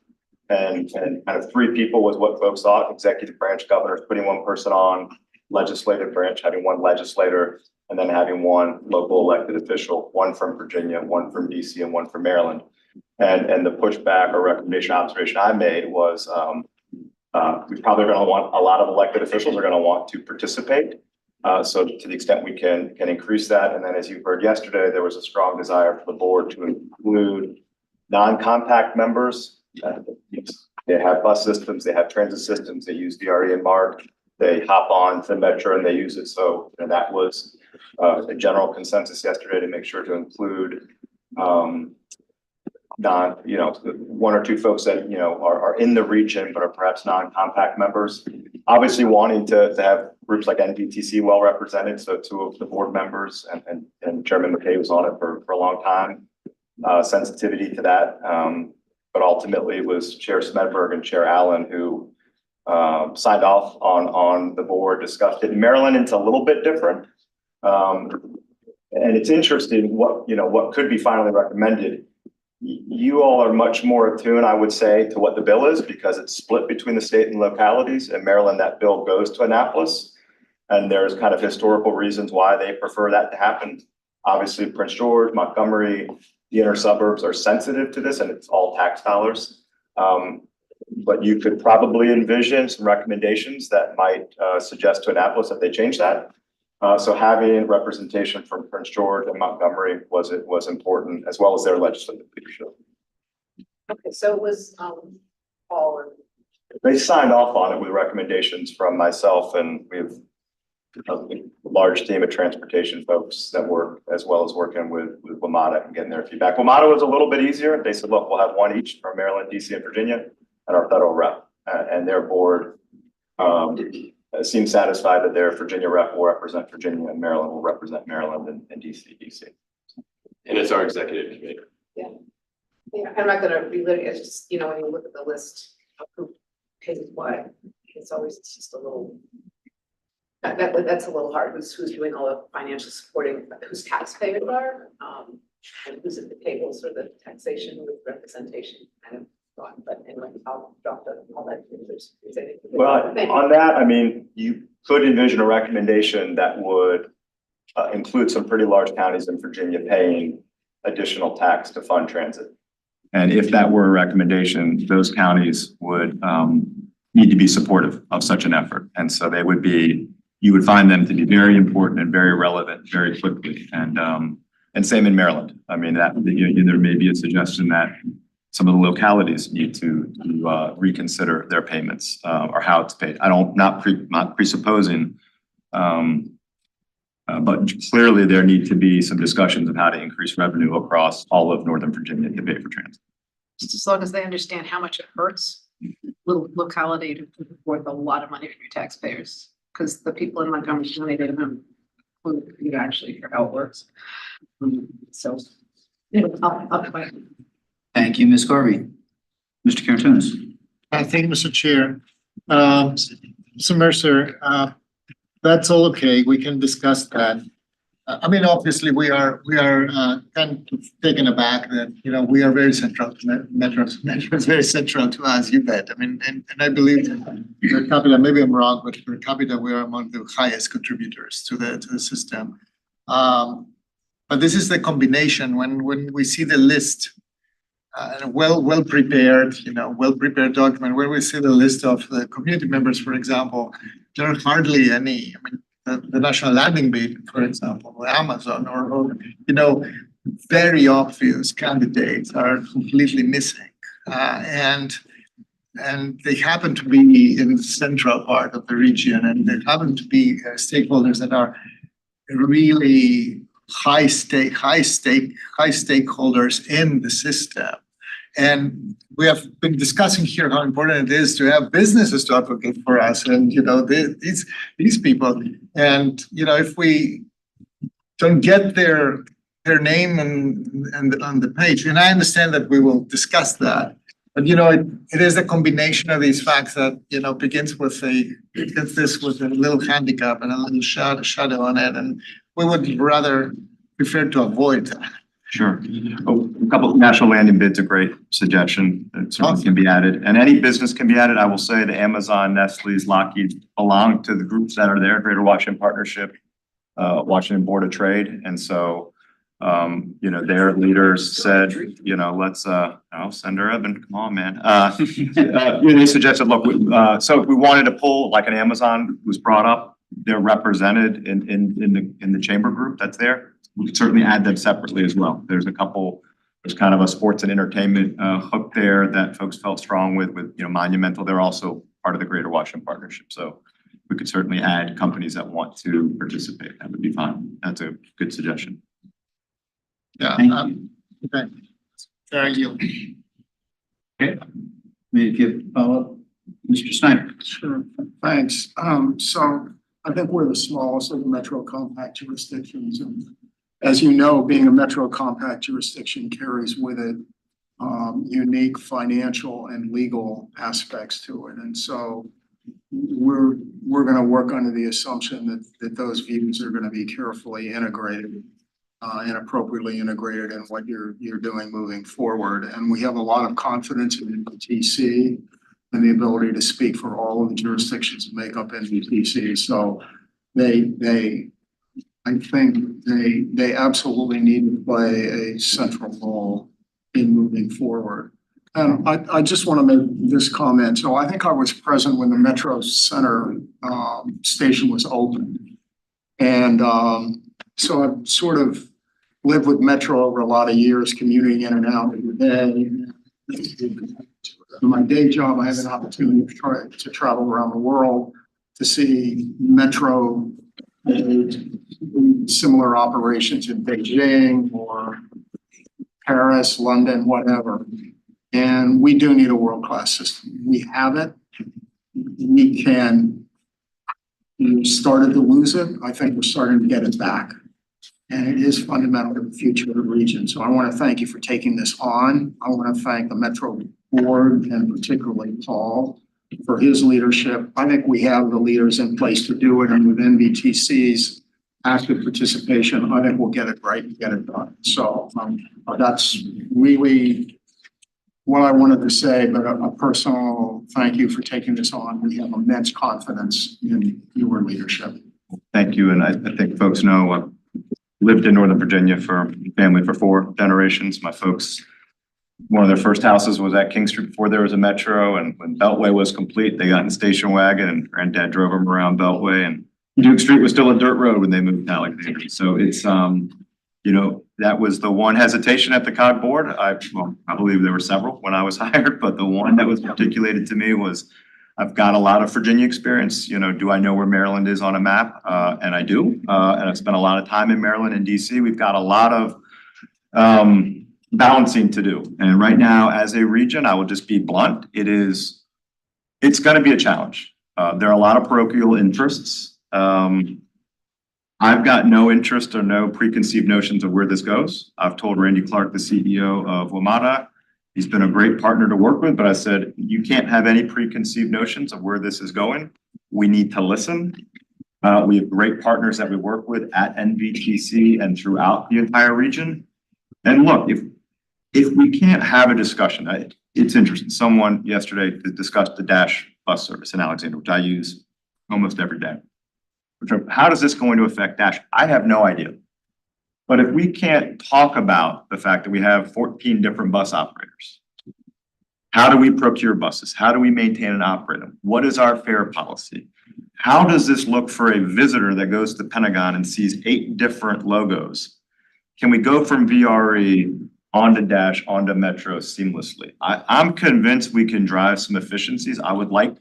and kind of 3 people was what folks thought. Executive branch governors putting 1 person on, legislative branch having 1 legislator, and then having 1 local elected official, 1 from Virginia, 1 from DC, and 1 from Maryland. And the pushback or recommendation observation I made was we probably are going to want a lot of elected officials are going to want to participate. So to the extent we can increase that. And then as you heard yesterday, there was a strong desire for the board to include non-compact members. They have bus systems, they have transit systems, they use VRE and MARC, they hop on to Metro and they use it. So that was a general consensus yesterday to make sure to include 1 or 2 folks that, are in the region, but are perhaps non-compact members. Obviously wanting to have groups like NDTC well represented. So 2 of the board members and Chairman McKay was on it for a long time. Sensitivity to that. But ultimately it was Chair Smedberg and Chair Allen who signed off on the board, discussed it. In Maryland, it's a little bit different. And it's interesting what could be finally recommended. You all are much more attuned, I would say, to what the bill is because it's split between the state and localities. In Maryland, that bill goes to Annapolis, and there's kind of historical reasons why they prefer that to happen. Obviously, Prince George, Montgomery, the inner suburbs are sensitive to this, and it's all tax dollars. But you could probably envision some recommendations that might suggest to Annapolis that they change that. So having representation from Prince George and Montgomery was important, as well as their legislative leadership. Okay, so it was Paul and. They signed off on it with recommendations from myself, and we have a large team of transportation folks that work, as well as working with WMATA and getting their feedback. WMATA was a little bit easier. They said, look, we'll have 1 each from Maryland, DC, and Virginia, and our federal rep, and their board seems satisfied that their Virginia rep will represent Virginia and Maryland will represent Maryland and DC. And it's our executive committee. Yeah, I'm not gonna relive it. It's just, when you look at the list of who pays what, it's just a little. That's a little hard. Who's doing all the financial supporting, whose taxpayers are, and who's at the table, sort of the taxation with representation kind of thought. But anyway, I'll drop all that. Well, on that, I mean, you could envision a recommendation that would include some pretty large counties in Virginia paying additional tax to fund transit. And if that were a recommendation, those counties would need to be supportive of such an effort. And so you would find them to be very important and very relevant very quickly. And same in Maryland. I mean, that there may be a suggestion that some of the localities need to reconsider their payments or how it's paid. Not presupposing, but clearly there need to be some discussions of how to increase revenue across all of Northern Virginia to pay for transit. just as long as they understand how much it hurts. Little locality to worth a lot of money for your taxpayers, because the people in Montgomery County, they don't have you actually for how it works. So, I'll try. Thank you, Ms. Garvey. Mr. Karantonis. Thank you, Mr. Chair. Mr. Mercer, that's all okay. We can discuss that. I mean, obviously, we are kind of taken aback that, you know, we are very central to Metro is very central to us, you bet. I mean, and I believe per capita, maybe I'm wrong, but per capita, we are among the highest contributors to the system. But this is the combination when we see the list, well prepared, you know, well prepared document, where we see the list of the community members, for example, there are hardly any, I mean, the National Landing Bid, for example, or Amazon, or you know, very obvious candidates are completely missing. And they happen to be in the central part of the region, and they happen to be stakeholders that are really high stakeholders in the system. And we have been discussing here how important it is to have businesses to advocate for us, and you know, these people. And you know, if we don't get their name and on the page, and I understand that we will discuss that, but you know, it is a combination of these facts that, you know, begins with a little handicap and a little shadow on it, and we would rather prefer to avoid that. Sure. Oh, a couple of national landing bids, a great suggestion that certainly can be added, and any business can be added. I will say the Amazon, Nestle's, Lockheed belong to the groups that are there, Greater Washington Partnership, Washington Board of Trade. And so, you know, their leaders said, you know, let's, oh, Senator Evan, come on, man. They suggested, look, so if we wanted to pull, like an Amazon was brought up, they're represented in the chamber group that's there. We could certainly add them separately as well. There's kind of a sports and entertainment hook there that folks felt strong with, you know, Monumental. They're also part of the Greater Washington Partnership. So we could certainly add companies that want to participate. That would be fine. That's a good suggestion. Yeah. Thank you. Okay. Thank you. Okay. May I give follow-up? Mr. Snyder. Sure, thanks. So I think we're the smallest of the Metro Compact jurisdictions, and as you know, being a Metro Compact jurisdiction carries with it unique financial and legal aspects to it. And so we're going to work under the assumption that those views are going to be carefully integrated and appropriately integrated in what you're doing moving forward. And we have a lot of confidence in NBTC and the ability to speak for all of the jurisdictions that make up NBTC. So I think they absolutely need to play a central role in moving forward. And I just want to make this comment. So I think I was present when the Metro Center station was opened. And so I've sort of lived with Metro over a lot of years, commuting in and out every day. In my day job, I have an opportunity to travel around the world to see Metro similar operations in Beijing or Paris, London, whatever. And we do need a world-class system. We have it. We started to lose it. I think we're starting to get it back. And it is fundamental to the future of the region. So I want to thank you for taking this on. I want to thank the Metro Board and particularly Paul for his leadership. I think we have the leaders in place to do it, and with NBTC's active participation, I think we'll get it right and get it done. So that's really what I wanted to say, but a personal thank you for taking this on. We have immense confidence in your leadership. Thank you. And I think folks know I've lived in Northern Virginia for family for 4 generations. My folks, one of their first houses was at King Street before there was a Metro, and when Beltway was complete, they got in the station wagon and granddad drove them around Beltway, and Duke Street was still a dirt road when they moved to Alexandria. So it's, you know, that was the one hesitation at the COG board. I believe there were several when I was hired, but the one that was articulated to me was, I've got a lot of Virginia experience. You know, do I know where Maryland is on a map? And I do. And I've spent a lot of time in Maryland and DC. We've got a lot of balancing to do. And right now, as a region, I will just be blunt, it's gonna be a challenge. There are a lot of parochial interests. I've got no interest or no preconceived notions of where this goes. I've told Randy Clark, the CEO of WMATA, he's been a great partner to work with, but I said, you can't have any preconceived notions of where this is going. We need to listen. We have great partners that we work with at NVTC and throughout the entire region. And look, if we can't have a discussion, it's interesting. Someone yesterday discussed the Dash bus service in Alexandria, which I use almost every day. How does this going to affect Dash? I have no idea. But if we can't talk about the fact that we have 14 different bus operators, how do we procure buses? How do we maintain and operate them? What is our fare policy? How does this look for a visitor that goes to the Pentagon and sees 8 different logos? Can we go from VRE onto Dash, onto Metro seamlessly? I'm convinced we can drive some efficiencies. I would like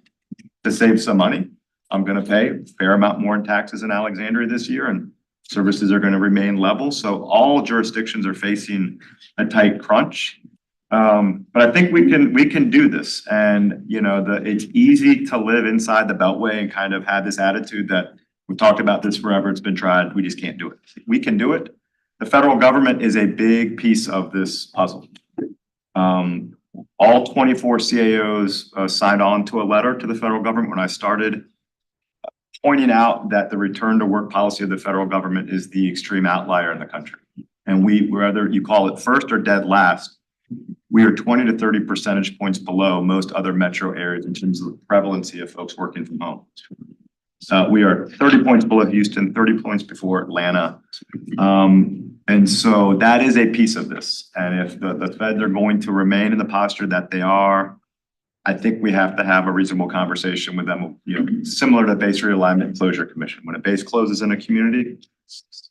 to save some money. I'm gonna pay a fair amount more in taxes in Alexandria this year, and services are gonna remain level. So all jurisdictions are facing a tight crunch. But I think we can do this. And you know, it's easy to live inside the Beltway and kind of have this attitude that we've talked about this forever, it's been tried, we just can't do it. We can do it. The federal government is a big piece of this puzzle. All 24 CAOs signed on to a letter to the federal government when I started, pointing out that the return to work policy of the federal government is the extreme outlier in the country. And whether you call it first or dead last, we are 20 to 30 percentage points below most other metro areas in terms of the prevalency of folks working from home. We are 30 points below Houston, 30 points before Atlanta. And so that is a piece of this. And if the feds are going to remain in the posture that they are, I think we have to have a reasonable conversation with them, you know, similar to Base Realignment and Closure Commission. When a base closes in a community,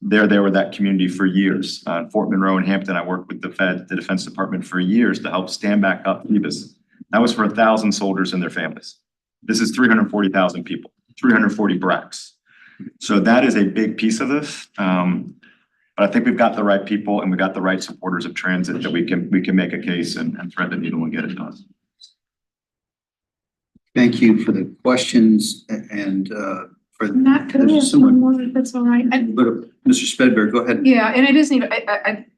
they're there with that community for years. Fort Monroe and Hampton, I worked with the Defense Department for years to help stand back up Phoebus. That was for 1,000 soldiers and their families. This is 340,000 people, 340 BRACs. So that is a big piece of this. But I think we've got the right people and we've got the right supporters of transit that we can make a case and thread the needle and get it done. Thank you for the questions and for. Matt, could I there's ask someone- one more, if that's all right? Mr. Spedberg, go ahead. Yeah, and it isn't even,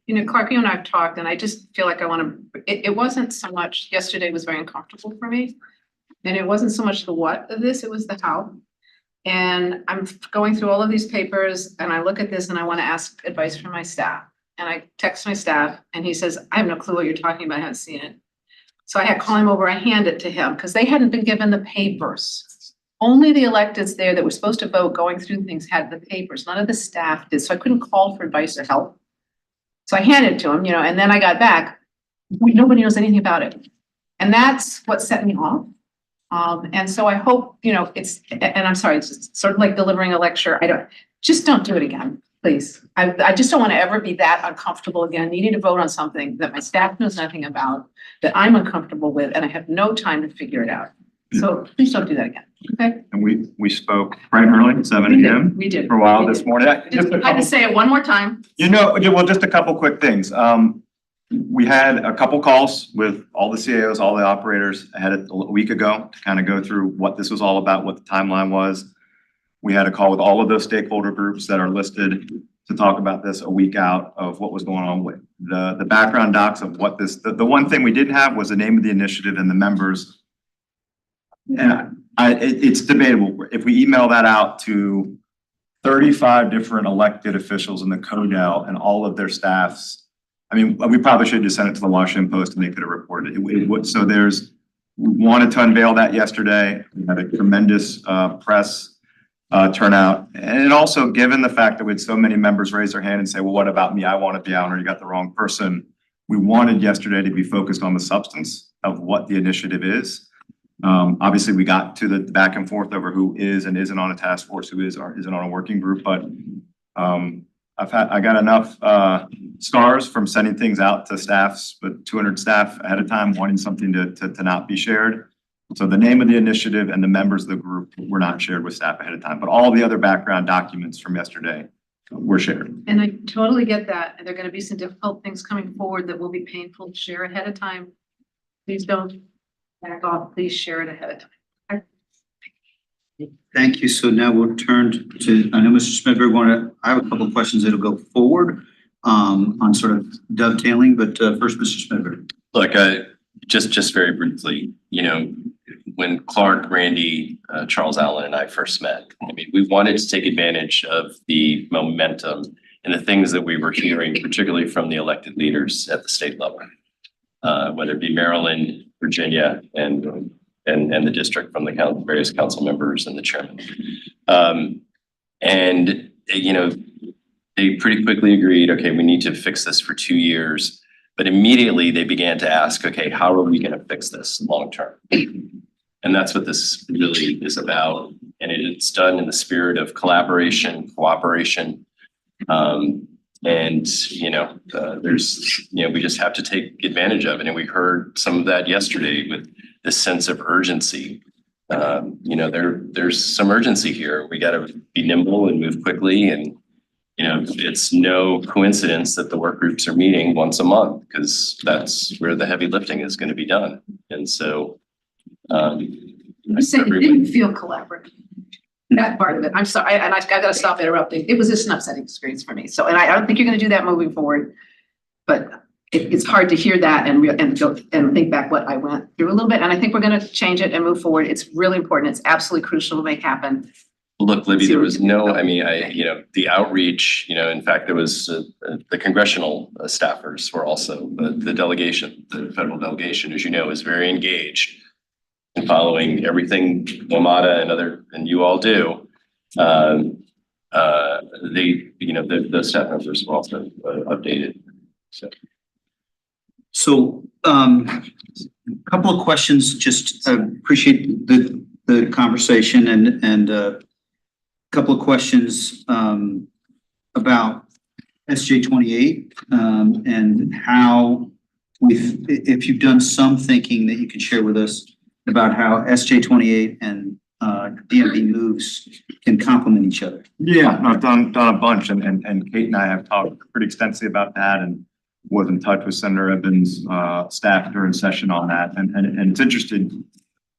you know, Clark, you and I have talked, and I just feel like I wanna, it wasn't so much, yesterday was very uncomfortable for me. And it wasn't so much the what of this, it was the how. And I'm going through all of these papers and I look at this and I wanna ask advice from my staff. And I text my staff and he says, I have no clue what you're talking about, I haven't seen it. So I had to call him over, I hand it to him, because they hadn't been given the papers. Only the electeds there that were supposed to vote going through things had the papers, none of the staff did, so I couldn't call for advice or help. So I handed it to him, you know, and then I got back, nobody knows anything about it. And that's what set me off. And so I hope, you know, and I'm sorry, it's sort of like delivering a lecture, just don't do it again, please. I just don't want to ever be that uncomfortable again, needing to vote on something that my staff knows nothing about, that I'm uncomfortable with, and I have no time to figure it out. So please don't do that again, okay? And we spoke right early at 7 a.m. We did. For a while We this did. morning. I had to say it one more time. You know, well, just a couple quick things. We had a couple calls with all the CAOs, all the operators ahead of a week ago to kind of go through what this was all about, what the timeline was. We had a call with all of those stakeholder groups that are listed to talk about this a week out of what was going on with the background docs of what this, the one thing we didn't have was the name of the initiative and the members. And it's debatable. If we email that out to 35 different elected officials in the CODEL and all of their staffs, I mean, we probably should just send it to the Washington Post and they could have reported it. So we wanted to unveil that yesterday. We had a tremendous press turnout. And also given the fact that we had so many members raise their hand and say, well, what about me? I want to be out, or you got the wrong person. We wanted yesterday to be focused on the substance of what the initiative is. Obviously we got to the back and forth over who is and isn't on a task force, who is or isn't on a working group, but I got enough scars from sending things out to staffs with 200 staff ahead of time, wanting something to not be shared. So the name of the initiative and the members of the group were not shared with staff ahead of time, but all the other background documents from yesterday we're shared. And I totally get that. And there are gonna be some difficult things coming forward that will be painful to share ahead of time. Please don't back off. Please share it ahead of time. Thank you. So now we'll turn to, I know Mr. Smedberg I have a couple of questions that'll go forward on sort of dovetailing, but first, Mr. Smedberg. Look, just very briefly, you know, when Clark, Randy, Charles Allen and I first met, I mean, we wanted to take advantage of the momentum and the things that we were hearing, particularly from the elected leaders at the state level. Whether it be Maryland, Virginia, and the district from the various council members and the chairman. And, you know, they pretty quickly agreed, okay, we need to fix this for 2 years. But immediately they began to ask, okay, how are we going to fix this long term? And that's what this really is about. And it's done in the spirit of collaboration, cooperation. And, you know, we just have to take advantage of it. And we heard some of that yesterday with this sense of urgency. You know, there's some urgency here. We got to be nimble and move quickly. And, you know, it's no coincidence that the work groups are meeting once a month because that's where the heavy lifting is going to be done. And so, You said it didn't feel collaborative. That part of it. I'm sorry, and I gotta stop interrupting. It was just an upsetting experience for me. So, and I don't think you're gonna do that moving forward. But it's hard to hear that and think back what I went through a little bit. And I think we're gonna change it and move forward. It's really important. It's absolutely crucial to make happen. look, Libby, there was no, I mean, the outreach, you know, in fact, there was the congressional staffers were also the delegation, the federal delegation, as you know, is very engaged in following everything WMATA and you all do. The staff members were also updated. So a couple of questions, just appreciate the conversation and a couple of questions about SJ 28 and how if you've done some thinking that you can share with us about how SJ 28 and DMV moves can complement each other. Yeah, I've done a bunch and Kate and I have talked pretty extensively about that and was in touch with Senator Evans' staff during session on that. And it's interesting,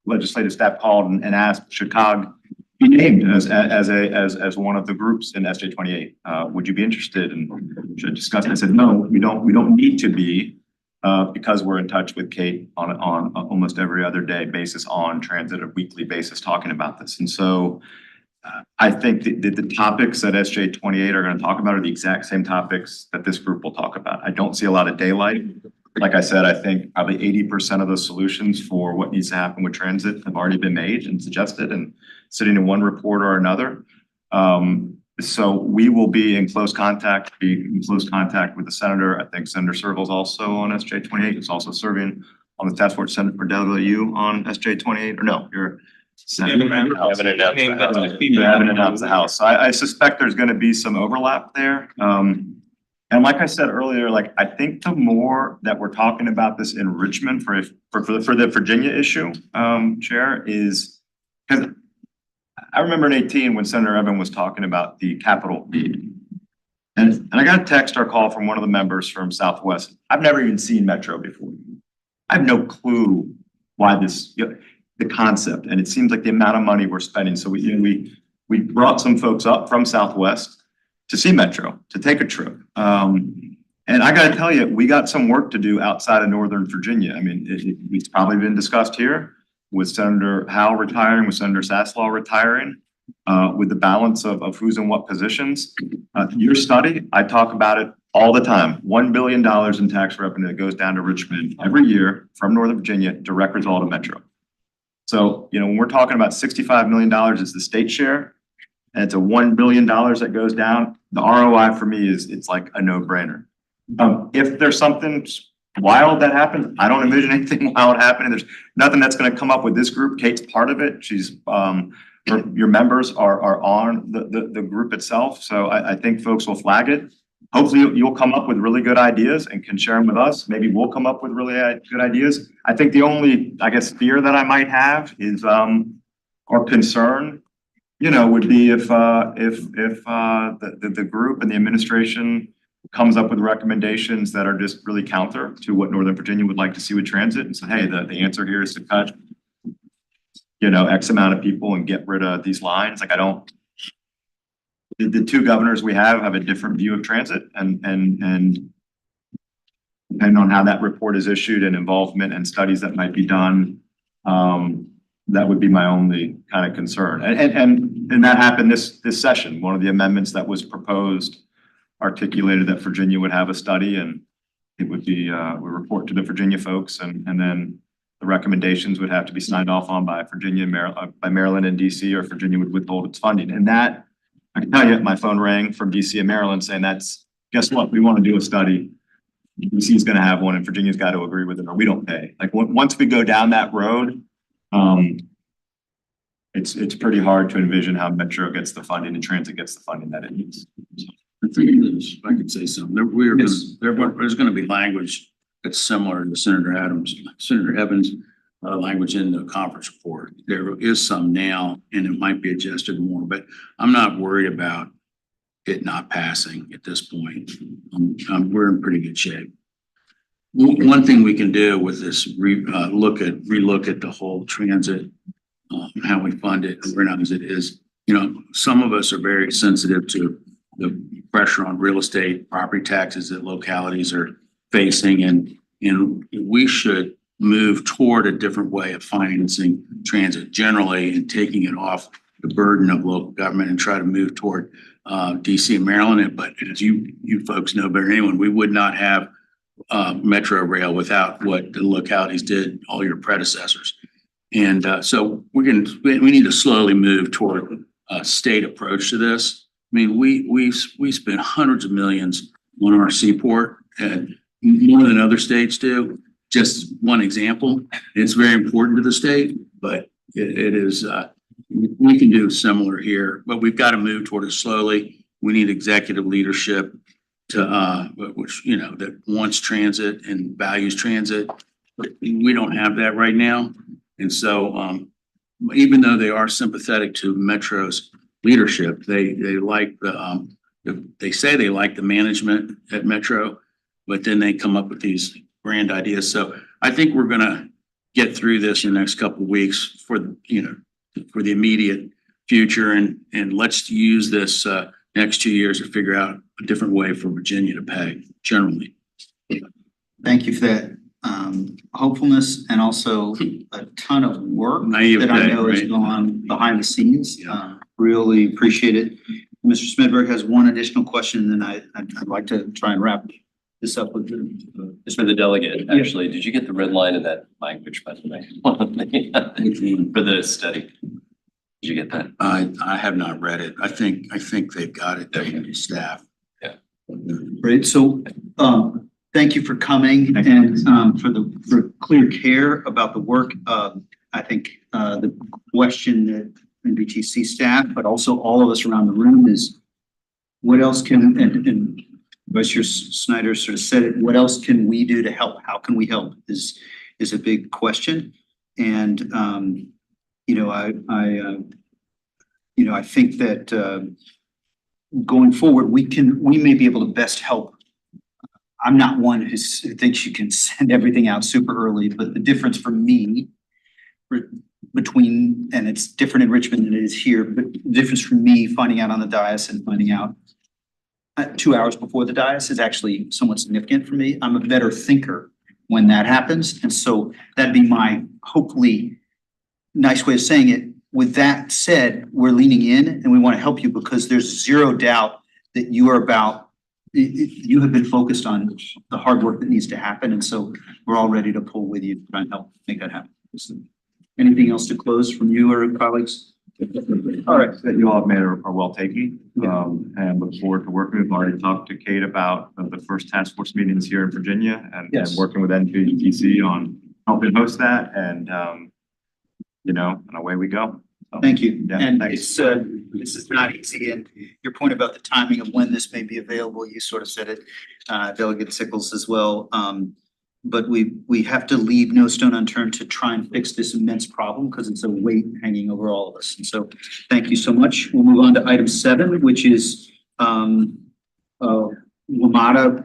legislative staff called and asked, should COG be named as one of the groups in SJ 28? Would you be interested and should discuss it? I said, no, we don't need to be because we're in touch with Kate on almost every other day basis on transit, a weekly basis talking about this. And so I think the topics that SJ 28 are going to talk about are the exact same topics that this group will talk about. I don't see a lot of daylight. Like I said, I think probably 80% of the solutions for what needs to happen with transit have already been made and suggested and sitting in one report or another. So we will be in close contact with the senator. I think Senator Serval's also on SJ 28. He's also serving on the task force Senate for Delegate you on SJ 28 or no, you're Haven't announced you haven't announced the House. So I suspect there's going to be some overlap there. And like I said earlier, like I think the more that we're talking about this enrichment for the Virginia issue, Chair, is because I remember in 2018 when Senator Evans was talking about the capital need. And I got a text or call from one of the members from Southwest. I've never even seen Metro before. I have no clue why this, the concept, and it seems like the amount of money we're spending. So we brought some folks up from Southwest to see Metro, to take a trip. And I gotta tell you, we got some work to do outside of Northern Virginia. I mean, it's probably been discussed here with Senator Howell retiring, with Senator Saslaw retiring, with the balance of who's in what positions. Your study, I talk about it all the time. $1 billion in tax revenue that goes down to Richmond every year from Northern Virginia, direct result of Metro. So, you know, when we're talking about $65 million is the state share, and it's a $1 billion that goes down, the ROI for me is it's like a no-brainer. If there's something wild that happens, I don't envision anything wild happening. There's nothing that's going to come up with this group. Kate's part of it. She's your members are on the group itself. So I think folks will flag it. Hopefully you'll come up with really good ideas and can share them with us. Maybe we'll come up with really good ideas. I think the only, I guess, fear that I might have is or concern you know, would be if the group and the administration comes up with recommendations that are just really counter to what Northern Virginia would like to see with transit and say, hey, the answer here is to cut, you know, X amount of people and get rid of these lines. Like, I don't, the two governors we have a different view of transit and depending on how that report is issued and involvement and studies that might be done, that would be my only kind of concern. And that happened this session. One of the amendments that was proposed articulated that Virginia would have a study and it would be, we report to the Virginia folks and then the recommendations would have to be signed off on by Virginia, by Maryland and DC, or Virginia would withhold its funding. And that, I can tell you, my phone rang from DC and Maryland saying guess what? We want to do a study. DC is going to have one and Virginia's got to agree with it or we don't pay. Like once we go down that road, it's pretty hard to envision how Metro gets the funding and transit gets the funding that it needs. I think this, if I could say something, there's gonna be language that's similar to Senator Evans' language in the conference report. There is some now, and it might be adjusted more, but I'm not worried about it not passing at this point. We're in pretty good shape. One thing we can do with this, relook at the whole transit, how we fund it, and recognize it is, you know, some of us are very sensitive to the pressure on real estate, property taxes that localities are facing, and we should move toward a different way of financing transit generally and taking it off the burden of local government and try to move toward DC and Maryland. But as you folks know better than anyone, we would not have Metro Rail without what the localities did, all your predecessors. And so we need to slowly move toward a state approach to this. I mean, we spend hundreds of millions on our seaport and more than other states do. Just one example, it's very important to the state, but it is, we can do similar here, but we've got to move toward it slowly. We need executive leadership to, which, you know, that wants transit and values transit. We don't have that right now. And so, even though they are sympathetic to Metro's leadership, they like they say they like the management at Metro, but then they come up with these grand ideas. So I think we're gonna get through this in the next couple of weeks for, you know, for the immediate future, and let's use this next 2 years to figure out a different way for Virginia to pay generally. Thank you for that hopefulness and also a ton of work that I know has gone behind the scenes. Really appreciate it. Mr. Smedberg has one additional question, and then I'd like to try and wrap this up with Just for the delegate, actually, did you get the red line in that language, by the way? For the study? Did you get that? I have not read it. I think they've got it there in staff. Yeah. Great. So, thank you for coming and for clear care about the work. I think the question that NBTC staff, but also all of us around the room is, what else can, and Vice Snyder sort of said it, what else can we do to help? How can we help is a big question. And, you know, I think that going forward, we may be able to best help. I'm not one who thinks you can send everything out super early, but the difference for me between, and it's different in Richmond than it is here, but the difference for me finding out on the dais and finding out 2 hours before the dais is actually somewhat significant for me. I'm a better thinker when that happens. And so that'd be my hopefully nice way of saying it. With that said, we're leaning in and we want to help you because there's zero doubt that you are you have been focused on the hard work that needs to happen. And so we're all ready to pull with you to try and help make that happen. Anything else to close from you or colleagues? All right, that you all have made are well taken, and look forward to working. We've already talked to Kate about the first task force meetings here in Virginia and working with NBTC on helping host that, and you know, and away we go. So, thank you. Yeah, and thanks. this is not easy. And your point about the timing of when this may be available, you sort of said it, Delegate Sickles as well. but we have to leave no stone unturned to try and fix this immense problem because it's a weight hanging over all of us. And so thank you so much. We'll move on to item 7, which is WMATA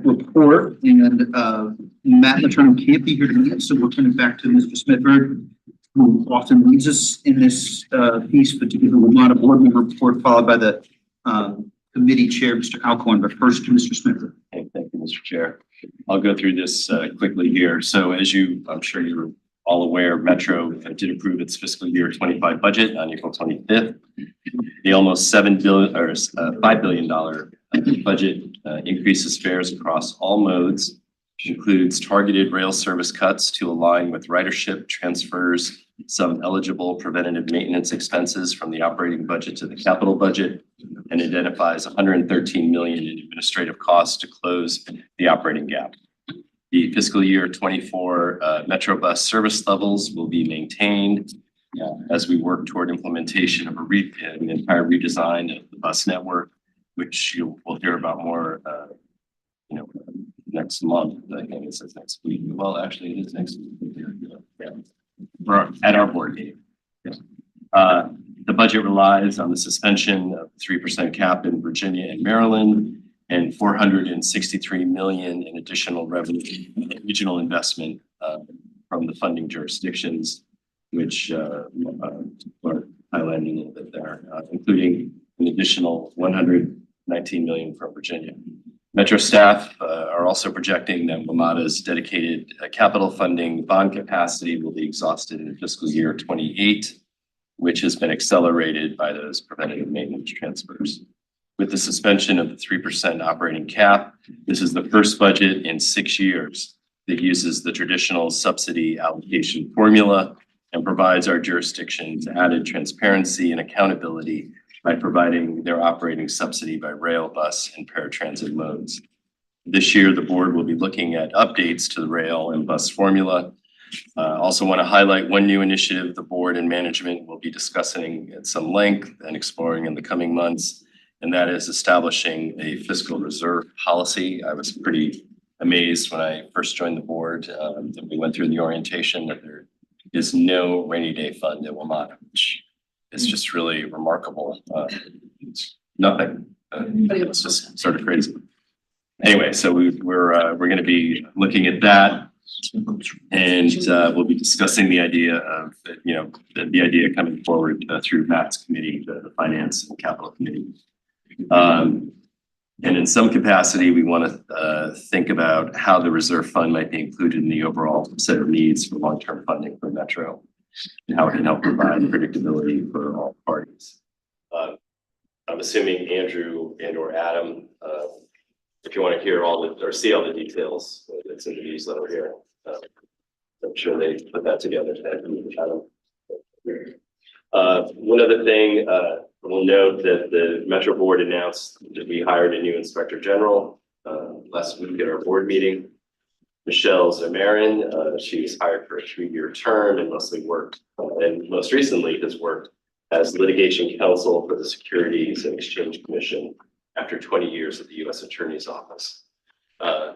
report, and Matt Letourneau can't be here tonight, so we'll turn it back to Mr. Smithberg, who often leads us in this piece, but to give the WMATA board member report, followed by the committee chair, Mr. Alcorn, but first to Mr. Smithberg. Okay, thank you, Mr. Chair. I'll go through this quickly here. So as I'm sure you're all aware, Metro did approve its fiscal year 25 budget on April 25th. The almost $5 billion budget increases fares across all modes, which includes targeted rail service cuts to align with ridership, transfers some eligible preventative maintenance expenses from the operating budget to the capital budget, and identifies $113 million in administrative costs to close the operating gap. The fiscal year 24 Metro bus service levels will be maintained as we work toward implementation of an entire redesign of the bus network, which we'll hear about more, next month. I think it says next week. Well, actually, it is next week. At our board meeting. The budget relies on the suspension of 3% cap in Virginia and Maryland, and $463 million in additional revenue, regional investment from the funding jurisdictions, which are highlighting a little bit there, including an additional $119 million from Virginia. Metro staff are also projecting that WMATA's dedicated capital funding bond capacity will be exhausted in fiscal year 28, which has been accelerated by those preventative maintenance transfers. With the suspension of the 3% operating cap, this is the first budget in 6 years that uses the traditional subsidy allocation formula and provides our jurisdictions added transparency and accountability by providing their operating subsidy by rail, bus, and paratransit modes. This year, the board will be looking at updates to the rail and bus formula. Also want to highlight one new initiative the board and management will be discussing at some length and exploring in the coming months, and that is establishing a fiscal reserve policy. I was pretty amazed when I first joined the board, that we went through the orientation that there is no rainy day fund at WMATA, which is just really remarkable. It's nothing. It's just sort of crazy. Anyway, so we're going to be looking at that, and we'll be discussing the idea of the idea coming forward through Matt's committee, the Finance and Capital Committee. And in some capacity, we want to think about how the reserve fund might be included in the overall set of needs for long-term funding for Metro, and how it can help provide predictability for all parties. I'm assuming Andrew and or Adam, if you want to hear or see all the details, it's in the newsletter here. I'm sure they put that together. One other thing, we'll note that the Metro board announced that we hired a new inspector general last week at our board meeting. Michelle Zamarin, she was hired for a 3-year term and mostly worked, and most recently has worked as litigation counsel for the Securities and Exchange Commission after 20 years at the U.S. Attorney's Office.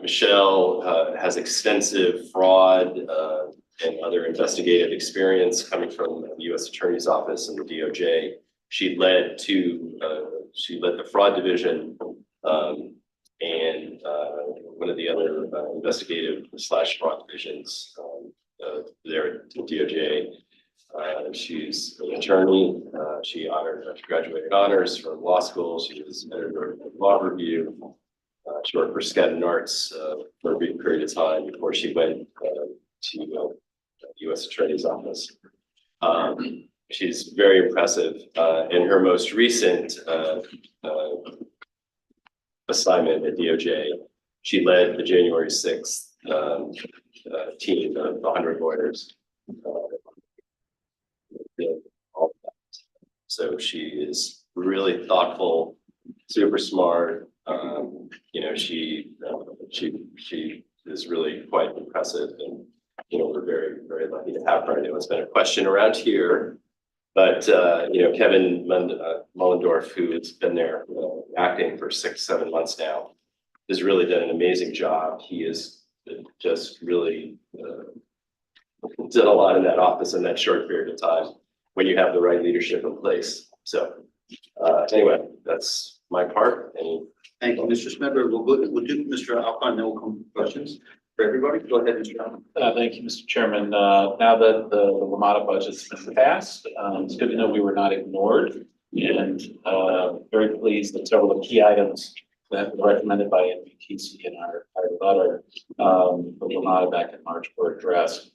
Michelle has extensive fraud and other investigative experience coming from the U.S. Attorney's Office and the DOJ. She led the fraud division and one of the other investigative / fraud divisions there at the DOJ. She's an attorney. She graduated honors from law school. She was editor of Law Review. She worked for Skadden Arps for a brief period of time before she went to the U.S. Attorney's Office. She's very impressive. In her most recent assignment at DOJ, she led the January 6th team of 100 lawyers. So she is really thoughtful, super smart. She is really quite impressive, and we're very, very lucky to have her. I know it's been a question around here, but Kevin Mullendorf, who has been there acting for 6-7 months now, has really done an amazing job. He is just really did a lot in that office in that short period of time when you have the right leadership in place. So anyway, that's my part. And Thank you, Mr. Smedberg. We'll do Mr. Alcon, then we'll come to questions for everybody. Go ahead, Mr. Alcon. Thank you, Mr. Chairman. Now that the WMATA budget's been passed, it's good to know we were not ignored. And very pleased that several of the key items that were recommended by NBTC in our letter for WMATA back in March were addressed.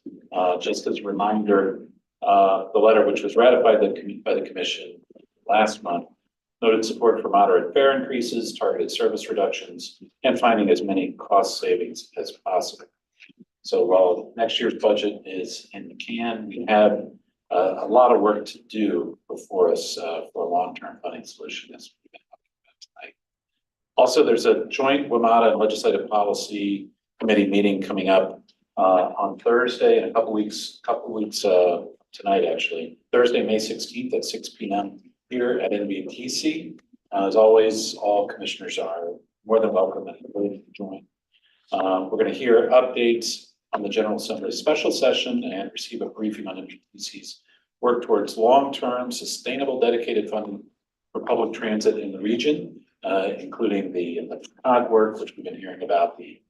Just as a reminder, the letter, which was ratified by the commission last month, noted support for moderate fare increases, targeted service reductions, and finding as many cost savings as possible. So while next year's budget is in the can, we have a lot of work to do before us for a long-term funding solution, as we've been talking about tonight. Also, there's a joint WMATA and Legislative Policy Committee meeting coming up on Thursday in a couple weeks tonight, actually. Thursday, May 16th at 6 p.m. here at NBTC. As always, all commissioners are more than welcome and invited to join. We're going to hear updates on the General Assembly special session and receive a briefing on NBTC's work towards long-term sustainable dedicated funding for public transit in the region, including the COG work, which we've been hearing about, the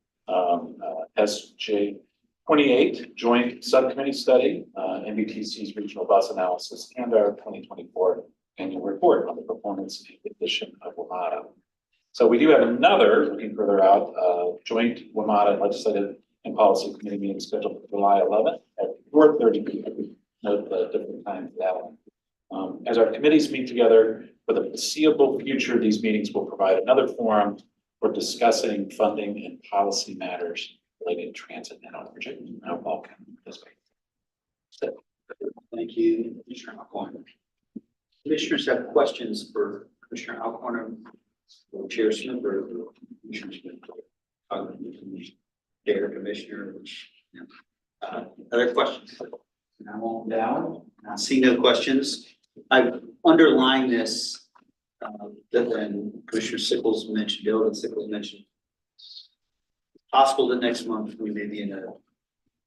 SJ28 joint subcommittee study, NBTC's regional bus analysis, and our 2024 annual report on the performance and condition of WMATA. So we do have another, looking further out, joint WMATA and Legislative and Policy Committee meeting scheduled for July 11th at 4:30 p.m. Note the different time for that one. As our committees meet together for the foreseeable future, these meetings will provide another forum for discussing funding and policy matters related to transit and energy. I hope all can participate. So, Thank you, Commissioner Alcorn. Commissioners have questions for Commissioner Alcorn or Chair Smith or Commissioner Smith. Chair, Commissioner, other questions? I'm all down. I see no questions. I've underlined this that when Commissioner Sickles mentioned, Delegate Sickles mentioned, possible that next month we may be in a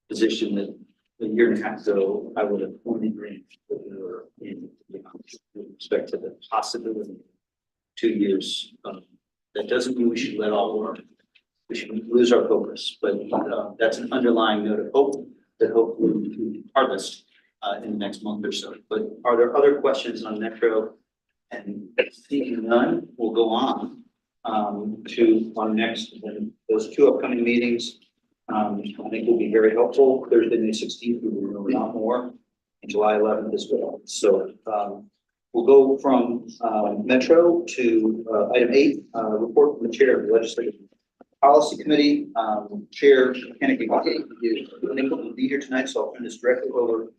position that a year and a half ago I would have only agreed in respect to the possibility of 2 years. That doesn't mean we should let all work. We should lose our focus, but that's an underlying note of hope that hopefully we can harvest in the next month or so. But are there other questions on Metro? And seeing none, we'll go on to our next, and those two upcoming meetings. I think will be very helpful. Thursday, May 16th, we will know a lot more, and July 11th as well. So we'll go from Metro to item 8, report from the chair of the Legislative Policy Committee. Chair Kennedy is unable to be here tonight, so I'll turn this directly over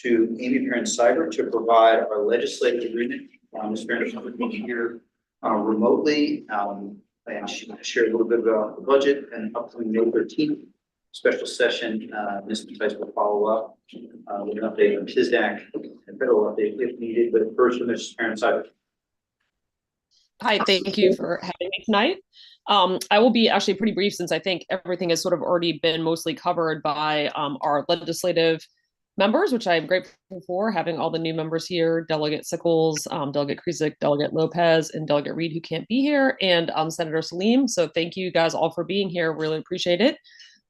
to Amy Perrin-Cyber to provide our legislative agreement. Ms. Perrin-Cyber will be here remotely, and she will share a little bit about the budget and upcoming May 13th special session. Ms. Tice will follow up with an update on TISDAC and federal update if needed. But first, Ms. Perrin-Cyber. Hi, thank you for having me tonight. I will be actually pretty brief since I think everything has sort of already been mostly covered by our legislative members, which I'm grateful for, having all the new members here, Delegate Sickles, Delegate Krizik, Delegate Lopez, and Delegate Reed, who can't be here, and Senator Salim. So thank you guys all for being here. Really appreciate it.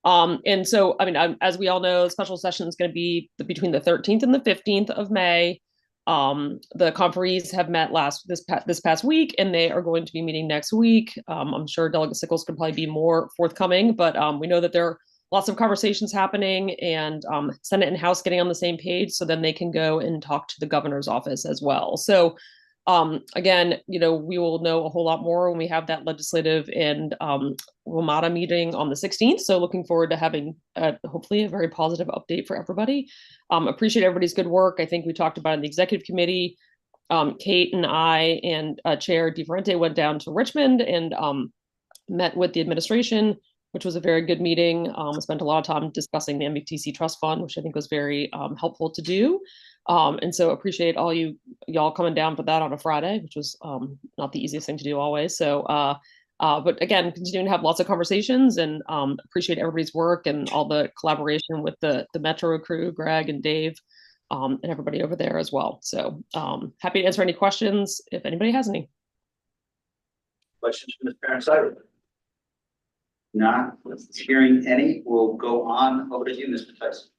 And so, I mean, as we all know, special session is going to be between the 13th and the 15th of May. The conferees have met this past week, and they are going to be meeting next week. I'm sure Delegate Sickles could probably be more forthcoming, but we know that there are lots of conversations happening, and Senate and House getting on the same page, so then they can go and talk to the governor's office as well. So again, you know, we will know a whole lot more when we have that legislative and WMATA meeting on the 16th. So looking forward to having hopefully a very positive update for everybody. Appreciate everybody's good work. I think we talked about in the executive committee. Kate and I and Chair DeFerente went down to Richmond and met with the administration, which was a very good meeting. Spent a lot of time discussing the NBTC Trust Fund, which I think was very helpful to do. And so appreciate all y'all coming down for that on a Friday, which was not the easiest thing to do always. So But again, continuing to have lots of conversations and appreciate everybody's work and all the collaboration with the Metro crew, Greg and Dave, and everybody over there as well. So happy to answer any questions if anybody has any. Questions from Ms. Parent-Cyber? Not hearing any, we'll go on over to you, Mr. Tyson.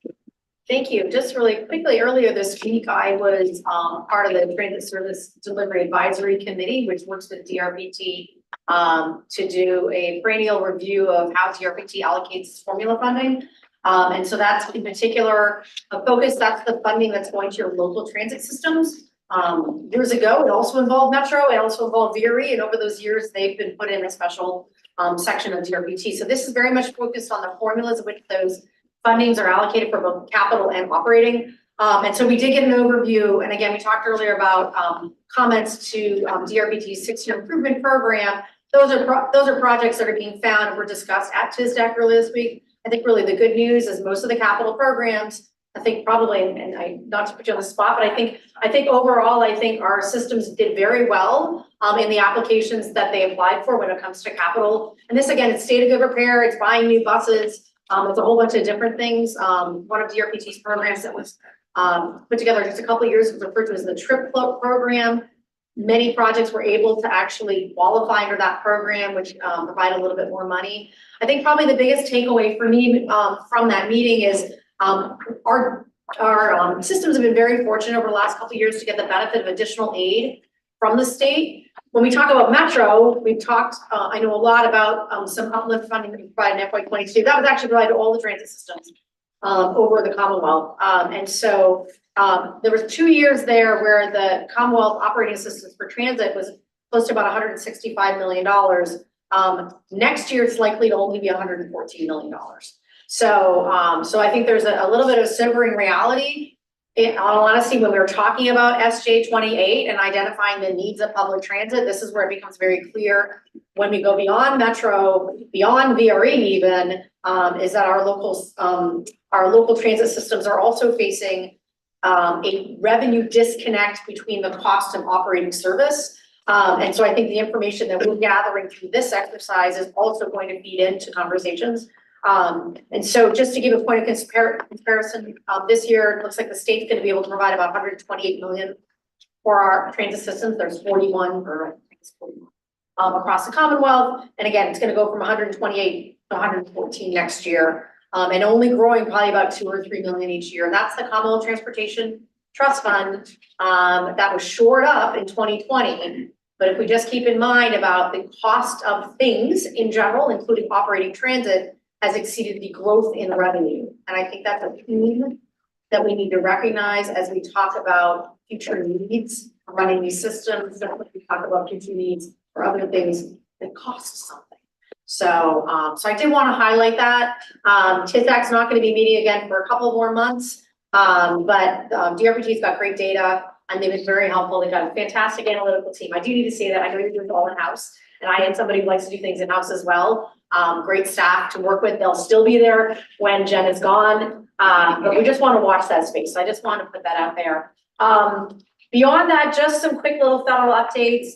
Thank you. Just really quickly, earlier this week, I was part of the Transit Service Delivery Advisory Committee, which works with DRPT to do a perennial review of how DRPT allocates formula funding. And so that's in particular a focus. That's the funding that's going to your local transit systems. Years ago, it also involved Metro, it also involved VRE, and over those years, they've been put in a special section of DRPT. So this is very much focused on the formulas in which those fundings are allocated for both capital and operating. And so we did get an overview. And again, we talked earlier about comments to DRPT's 6-year improvement program. Those are projects that are being found and were discussed at TISDAC earlier this week. I think really the good news is most of the capital programs, I think probably, and I not to put you on the spot, but I think overall, I think our systems did very well in the applications that they applied for when it comes to capital. And this again, it's state of good repair, it's buying new buses. It's a whole bunch of different things. One of DRPT's programs that was put together just a couple of years was referred to as the TRIP Float program. Many projects were able to actually qualify under that program, which provide a little bit more money. I think probably the biggest takeaway for me from that meeting is our systems have been very fortunate over the last couple of years to get the benefit of additional aid from the state. When we talk about Metro, we've talked, I know a lot about some uplift funding that we provided in FY22. That was actually provided to all the transit systems over the Commonwealth. And so there was 2 years there where the Commonwealth operating assistance for transit was close to about $165 million. Next year, it's likely to only be $114 million. So I think there's a little bit of sobering reality. In all honesty, when we were talking about SJ 28 and identifying the needs of public transit, this is where it becomes very clear when we go beyond Metro, beyond VRE even, is that our local transit systems are also facing a revenue disconnect between the cost of operating service. And so I think the information that we're gathering through this exercise is also going to feed into conversations. And so just to give a point of comparison, this year, it looks like the state's going to be able to provide about 128 million for our transit systems. There's 41 or I think it's 41 across the Commonwealth. And again, it's going to go from 128 to 114 next year, and only growing probably about 2 or 3 million each year. And that's the Commonwealth Transportation Trust Fund that was shored up in 2020. But if we just keep in mind about the cost of things in general, including operating transit, has exceeded the growth in revenue. And I think that's a theme that we need to recognize as we talk about future needs for running these systems, that we talk about future needs for other things that cost something. So I did want to highlight that. TISDAC's not going to be meeting again for a couple more months, but DRPT's got great data and they've been very helpful. They've got a fantastic analytical team. I do need to say that I know you're doing it all in-house, and I am somebody who likes to do things in-house as well. Great staff to work with. They'll still be there when Jen is gone. But we just want to watch that space. So I just want to put that out there. Beyond that, just some quick little federal updates.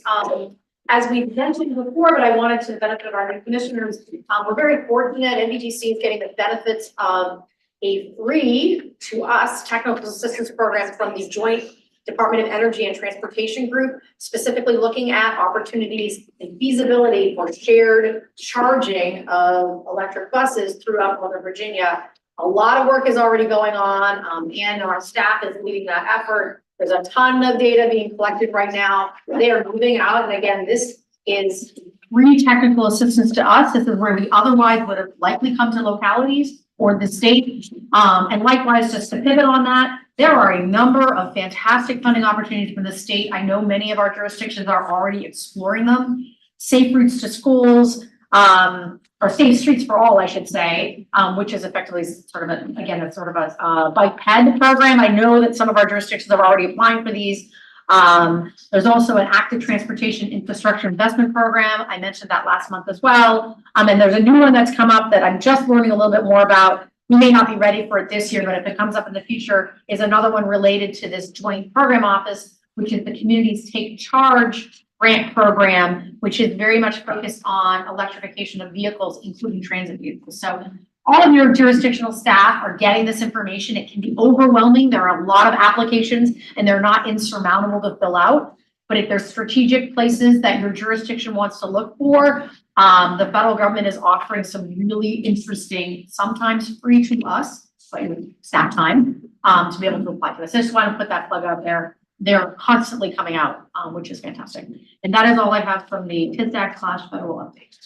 As we mentioned before, but I wanted to benefit of our new commissioners, we're very fortunate. NVGC is getting the benefits of a free to us technical assistance program from the Joint Department of Energy and Transportation Group, specifically looking at opportunities and feasibility for shared charging of electric buses throughout Northern Virginia. A lot of work is already going on, and our staff is leading that effort. There's a ton of data being collected right now. They are moving out, and again, this is free technical assistance to us. This is where we otherwise would have likely come to localities or the state. And likewise, just to pivot on that, there are a number of fantastic funding opportunities from the state. I know many of our jurisdictions are already exploring them. Safe routes to schools, or safe streets for all, I should say, which is effectively sort of a bike ped program. I know that some of our jurisdictions are already applying for these. There's also an active transportation infrastructure investment program. I mentioned that last month as well. And there's a new one that's come up that I'm just learning a little bit more about. We may not be ready for it this year, but if it comes up in the future, is another one related to this joint program office, which is the Communities Take Charge grant program, which is very much focused on electrification of vehicles, including transit vehicles. So all of your jurisdictional staff are getting this information. It can be overwhelming. There are a lot of applications and they're not insurmountable to fill out. But if there's strategic places that your jurisdiction wants to look for, the federal government is offering some really interesting, sometimes free to us, but staff time, to be able to apply for this. I just want to put that plug out there. They're constantly coming out, which is fantastic. And that is all I have from the TISDAC/federal update.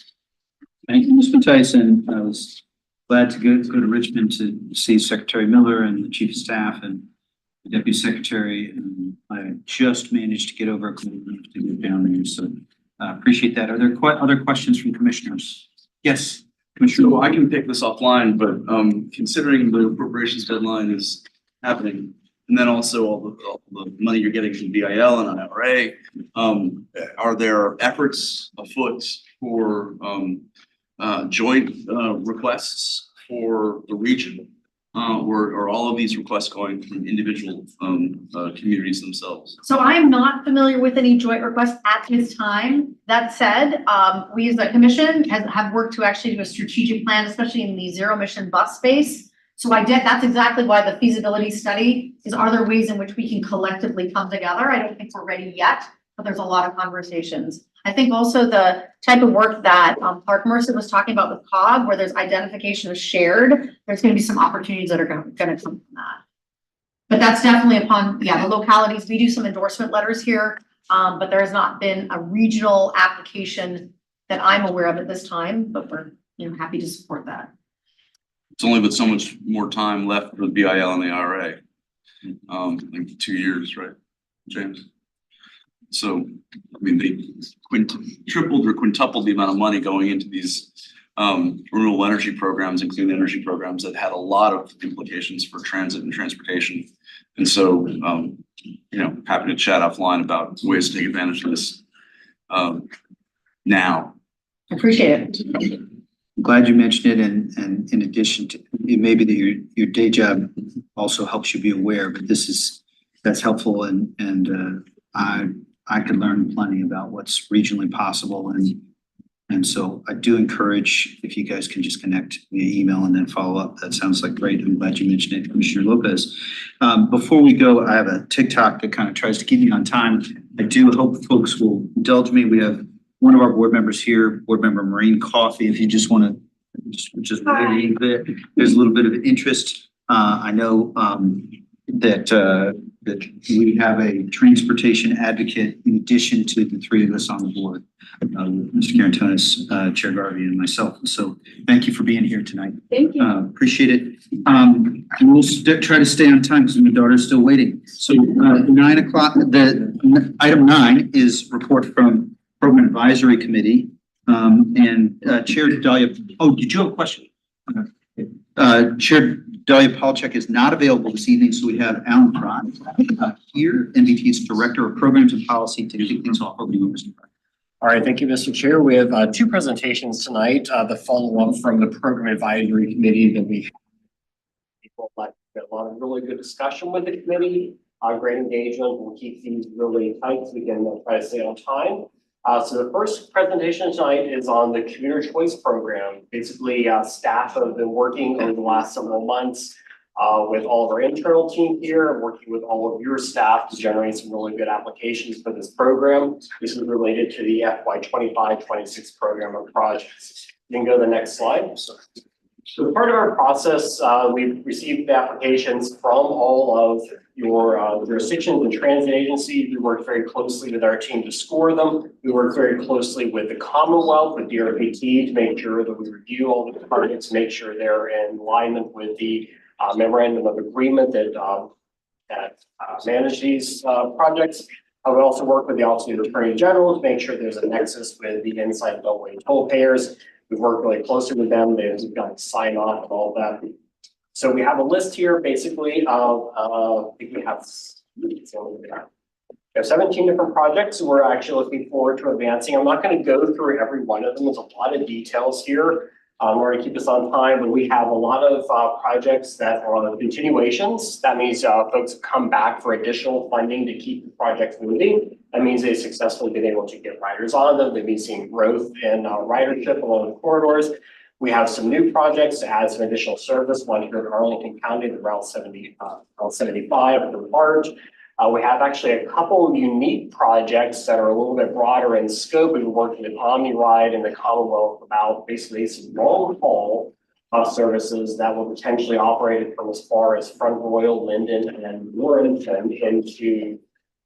Thank you, Mr. Tyson. I was glad to go to Richmond to see Secretary Miller and the Chief of Staff and the Deputy Secretary. And I just managed to get over to get down there, so appreciate that. Are there other questions from commissioners? Yes, Commissioner. So I can pick this offline, but considering the appropriations deadline is happening, and then also all the money you're getting from BIL and IRA, are there efforts afoot for joint requests for the region? Or are all of these requests going from individual communities themselves? So I'm not familiar with any joint requests at this time. That said, we as the commission have worked to actually do a strategic plan, especially in the zero emission bus space. So that's exactly why the feasibility study is, are there ways in which we can collectively come together? I don't think we're ready yet, but there's a lot of conversations. I think also the type of work that Clark Mercer was talking about with COG, where there's identification of shared, there's going to be some opportunities that are going to come from that. But that's definitely upon, the localities. We do some endorsement letters here, but there has not been a regional application that I'm aware of at this time, but we're happy to support that. It's only been so much more time left for the BIL and the IRA. Like 2 years, right, James? So, I mean, they tripled or quintupled the amount of money going into these renewable energy programs and clean energy programs that had a lot of implications for transit and transportation. And so, happy to chat offline about ways to take advantage of this now. Appreciate it. I'm glad you mentioned it, and in addition to it may be that your day job also helps you be aware, but that's helpful, and I could learn plenty about what's regionally possible, and so I do encourage if you guys can just connect via email and then follow up. That sounds like great. I'm glad you mentioned it, Commissioner Lopez. Before we go, I have a TikTok that kind of tries to keep me on time. I do hope folks will indulge me. We have one of our board members here, Board Member Maureen Coffey. If you just want to just wait a bit, there's a little bit of interest. I know that we have a transportation advocate in addition to the three of us on the board, Mr. Carantonis, Chair Garvey, and myself. So thank you for being here tonight. Thank you. Appreciate it. We'll try to stay on time because my daughter's still waiting. So 9 o'clock, item 9 is report from Program Advisory Committee. And Chair Dahlia, did you have a question? Chair Dahlia Palchuk is not available this evening, so we have Alan Cron here, NVT's Director of Programs and Policy, to kick things off. Over to you, Mr. Cron. All right, thank you, Mr. Chair. We have two presentations tonight. The follow-up from the Program Advisory Committee that we had a lot of really good discussion with the committee, great engagement. We'll keep these really tight so we can try to stay on time. So the first presentation tonight is on the Commuter Choice Program. Basically, staff have been working over the last several months with all of our internal team here, working with all of your staff to generate some really good applications for this program. This is related to the FY 25-26 program of projects. You can go to the next slide. So part of our process, we've received the applications from all of your jurisdictions and transit agencies. We worked very closely with our team to score them. We worked very closely with the Commonwealth, with DRPT, to make sure that we review all the targets, make sure they're in alignment with the memorandum of agreement that manage these projects. I would also work with the Office of the Attorney General to make sure there's a nexus with the inside beltway toll payers. We've worked really closely with them. They've got sign off and all of that. So we have a list here basically of, I think we have 17 different projects we're actually looking forward to advancing. I'm not going to go through every one of them. There's a lot of details here. in order to keep us on time, but we have a lot of projects that are continuations. That means folks have come back for additional funding to keep the projects moving. That means they've successfully been able to get riders on them. They've been seeing growth in ridership along the corridors. We have some new projects to add some additional service, one here in Arlington County, the Route 75 at the large. We have actually a couple unique projects that are a little bit broader in scope. We've been working with OmniRide in the Commonwealth about basically some long haul bus services that will potentially operate from as far as Front Royal, Linden, and Warrenton into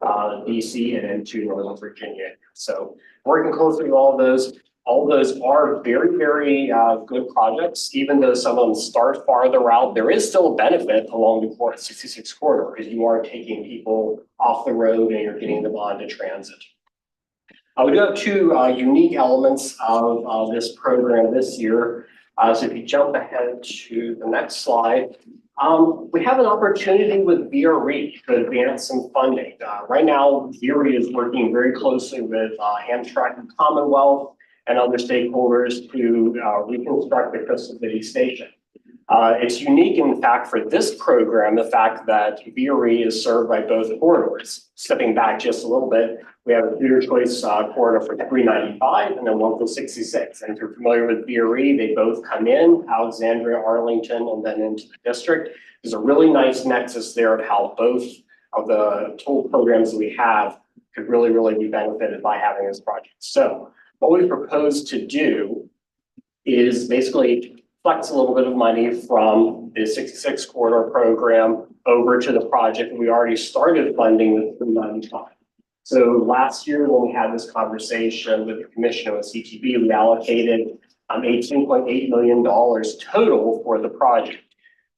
DC and into Northern Virginia. So working closely with all of those. All those are very, very good projects, even though some of them start farther out. There is still a benefit along the 66 corridor because you are taking people off the road and you're getting them onto transit. We do have two unique elements of this program this year. So if you jump ahead to the next slide, we have an opportunity with VRE to advance some funding. Right now, VRE is working very closely with Amtrak and Commonwealth and other stakeholders to reconstruct the Crystal City Station. It's unique, in fact, for this program, the fact that VRE is served by both corridors. Stepping back just a little bit, we have a theater choice corridor for 395 and then one for 66. And if you're familiar with VRE, they both come in, Alexandria, Arlington, and then into the district. There's a really nice nexus there of how both of the toll programs that we have could really, really be benefited by having this project. So what we propose to do is basically flex a little bit of money from the 66 corridor program over to the project we already started funding with 395. So last year when we had this conversation with the commission with CTB, we allocated $18.8 million total for the project.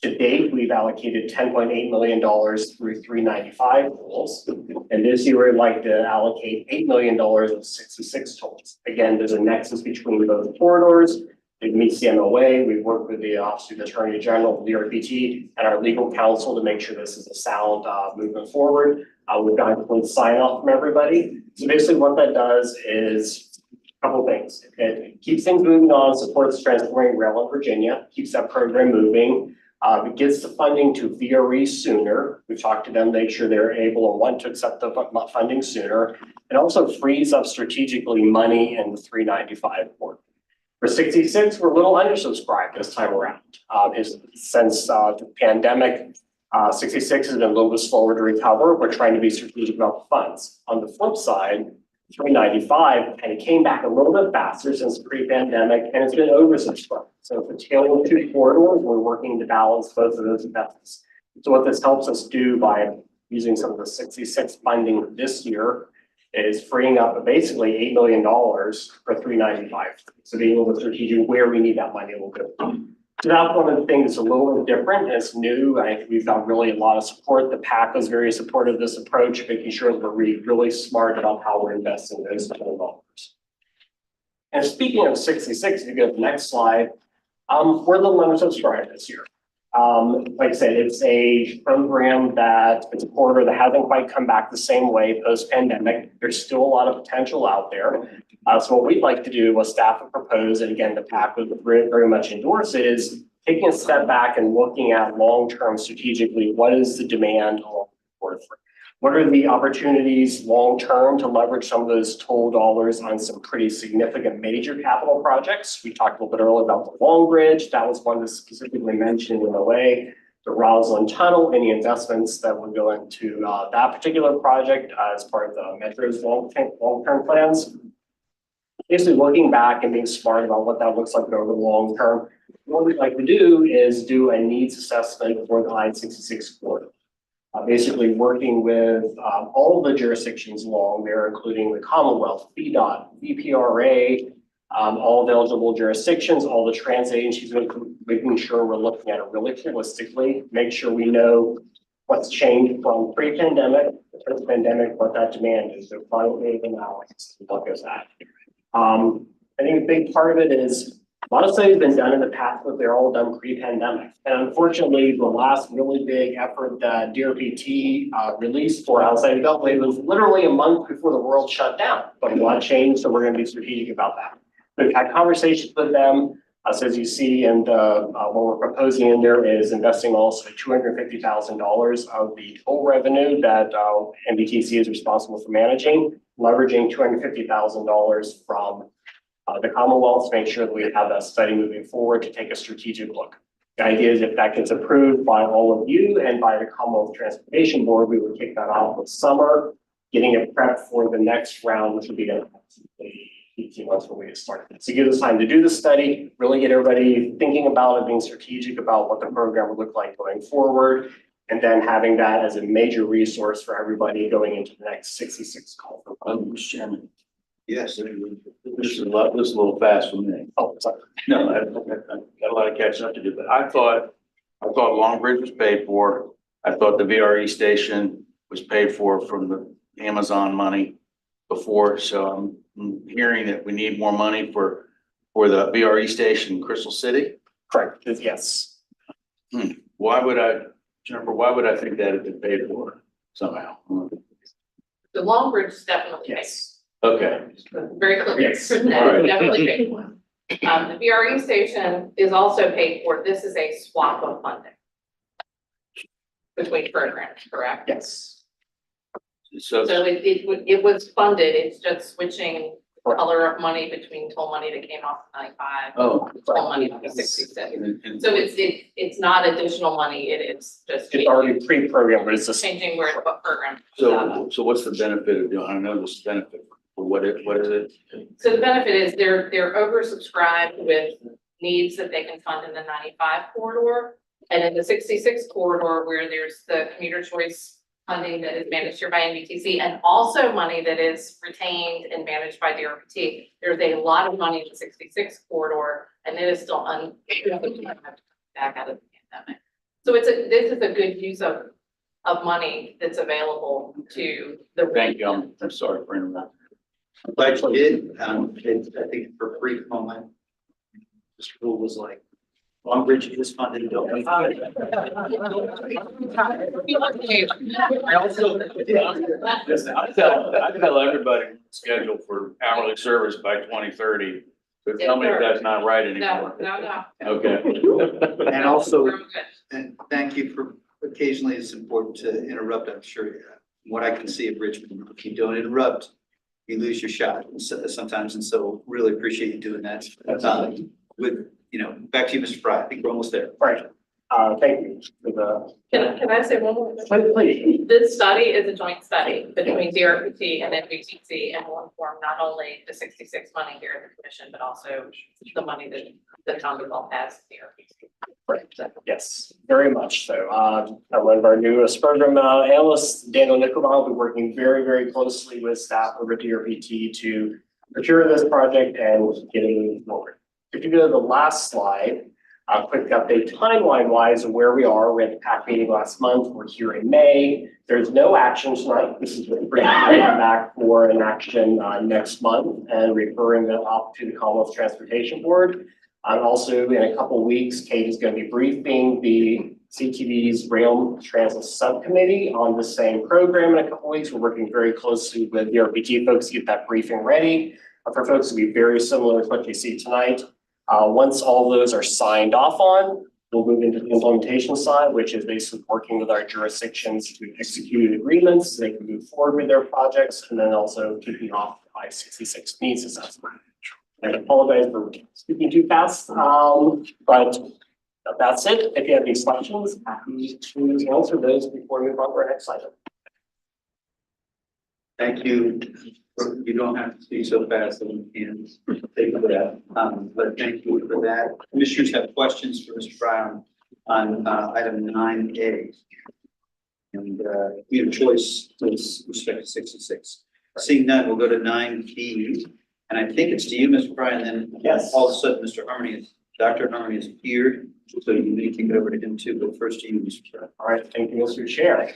To date, we've allocated $10.8 million through 395 tolls. And this year, we'd like to allocate $8 million of 66 tolls. Again, there's a nexus between both corridors. It meets the MOA. We've worked with the Office of the Attorney General, the DRPT, and our legal counsel to make sure this is a sound movement forward. We've gotten complete sign off from everybody. So basically what that does is a couple of things. It keeps things moving on, supports transforming rail in Virginia, keeps that program moving. It gets the funding to VRE sooner. We've talked to them, make sure they're able and want to accept the funding sooner. It also frees up strategically money in the 395 port. For 66, we're a little undersubscribed this time around. Since the pandemic, 66 has been a little bit slower to recover. We're trying to be strategic about the funds. On the flip side, 395 kind of came back a little bit faster since pre-pandemic, and it's been oversubscribed. So for tail of two corridors, we're working to balance both of those investments. So what this helps us do by using some of the 66 funding this year is freeing up basically $8 million for 395. So being able to strategic where we need that money a little bit. So that's one of the things that's a little bit different. It's new. I think we've got really a lot of support. The PAC was very supportive of this approach, making sure that we're really smart about how we're investing those dollars. And speaking of 66, if you go to the next slide, we're a little undersubscribed this year. Like I said, it's a program that it's a corridor that hasn't quite come back the same way post-pandemic. There's still a lot of potential out there. So what we'd like to do, what staff have proposed, and again, the PAC would very much endorse, is taking a step back and looking at long-term strategically, what is the demand on the corridor? What are the opportunities long-term to leverage some of those toll dollars on some pretty significant major capital projects? We talked a little bit earlier about the Long Bridge. That was one that's specifically mentioned in the way. The Rosslyn Tunnel, any investments that would go into that particular project as part of the Metro's long-term plans. Basically looking back and being smart about what that looks like over the long term. What we'd like to do is do a needs assessment for the I-66 corridor. Basically working with all the jurisdictions along there, including the Commonwealth, VDOT, VPRA, all eligible jurisdictions, all the transit agencies, making sure we're looking at it really holistically, make sure we know what's changed from pre-pandemic to post-pandemic, what that demand is. So quantitative analysis, what goes that. I think a big part of it is a lot of studies have been done in the past, but they're all done pre-pandemic. And unfortunately, the last really big effort that DRPT released for outside development was literally a month before the world shut down. But a lot changed, so we're going to be strategic about that. We've had conversations with them. So as you see, and what we're proposing in there is investing also $250,000 of the toll revenue that MBTC is responsible for managing, leveraging $250,000 from the Commonwealth to make sure that we have that study moving forward to take a strategic look. The idea is if that gets approved by all of you and by the Commonwealth Transportation Board, we would kick that off this summer, getting it prepped for the next round, which would be the 18 months when we get started. So give us time to do the study, really get everybody thinking about it, being strategic about what the program would look like going forward, and then having that as a major resource for everybody going into the next 66 call. Mr. Chairman. Yes. This is a little fast for me. Oh, sorry. No, I got a lot of catching up to do, but I thought Long Bridge was paid for. I thought the VRE station was paid for from the Amazon money before, so I'm hearing that we need more money for the VRE station in Crystal City. Correct, yes. Jennifer, why would I think that had been paid for somehow? The Long Bridge is definitely paid. Yes. Okay. Very clear. Yes. That is definitely paid for. The VRE station is also paid for. This is a swap of funding between programs, correct? Yes. So it was funded. It's just switching color of money between toll money that came off of 95. Oh. Toll money off of 66. So it's not additional money. It is just. It's already pre-programmed, but it's just. Changing what program. So what's the benefit of doing, I know this benefit, but what is it? So the benefit is they're oversubscribed with needs that they can fund in the 95 corridor. And in the 66 corridor where there's the commuter choice funding that is managed here by NBTC and also money that is retained and managed by DRPT. There's a lot of money in the 66 corridor and it is still back out of the pandemic. So this is a good use of money that's available to the. Thank you, I'm sorry for interrupting. I'm glad you did. I think for a brief moment, Mr. Poole was like, Long Bridge is funded. Don't we? I also, listen, I tell everybody schedule for hourly service by 2030. But tell me if that's not right anymore. No. Okay. And also, and thank you for occasionally, it's important to interrupt, I'm sure. What I can see of Richmond, if you don't interrupt, you lose your shot sometimes, and so really appreciate you doing that. With, back to you, Mr. Fry, I think we're almost there. Right, thank you for the. Can I say one more thing? Please. This study is a joint study between DRPT and NBTC and will inform not only the 66 money here at the commission, but also the money that the Commonwealth has here. Right, yes, very much so. One of our newest program analysts, Daniel Nickelbaum, will be working very, very closely with staff over at DRPT to procure this project and get it moving forward. If you go to the last slide, a quick update timeline wise of where we are. We had the PAC meeting last month. We're here in May. There's no action tonight. This is pretty back for an action next month and referring that off to the Commonwealth Transportation Board. And also in a couple of weeks, Kate is going to be briefing the CTV's Rail Transit Subcommittee on the same program in a couple of weeks. We're working very closely with the RPT folks to get that briefing ready. For folks to be very similar to what you see tonight. Once all those are signed off on, we'll move into the implementation side, which is basically working with our jurisdictions to execute agreements so they can move forward with their projects, and then also keeping off the I-66 needs assessment. I apologize for speaking too fast, but that's it. If you have any questions, happy to answer those before we move on to our next item. Thank you. You don't have to speak so fast and take that. But thank you for that. Commissioners have questions for Mr. Brown on item 9A. And your choice with respect to 66. Seeing none, we'll go to 9B. And I think it's to you, Mr. Bryan, then yes. All of a sudden, Dr. Harmony is here. So you may take it over to him too, but first to you, Mr. Bryan. All right, thank you, Mr. Chair.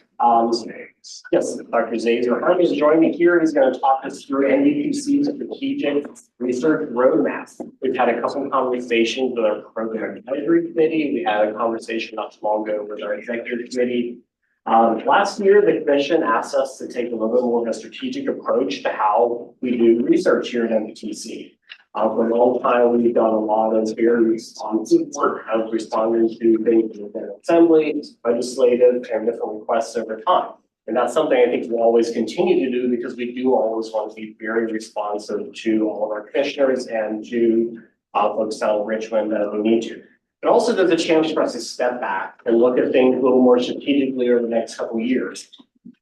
Yes, Dr. Zazer Harmony is joining me here. He's going to talk us through NBTC's strategic research roadmap. We've had a couple of conversations with our program advisory committee. We had a conversation not too long ago with our executive committee. Last year, the commission asked us to take a little bit more of a strategic approach to how we do research here at NBTC. For a long time, we've done a lot of very responsive work of responding to things within assembly, legislative, and different requests over time. And that's something I think we'll always continue to do because we do always want to be very responsive to all of our commissioners and to folks down in Richmond that we need to. It also does a chance for us to step back and look at things a little more strategically over the next couple of years.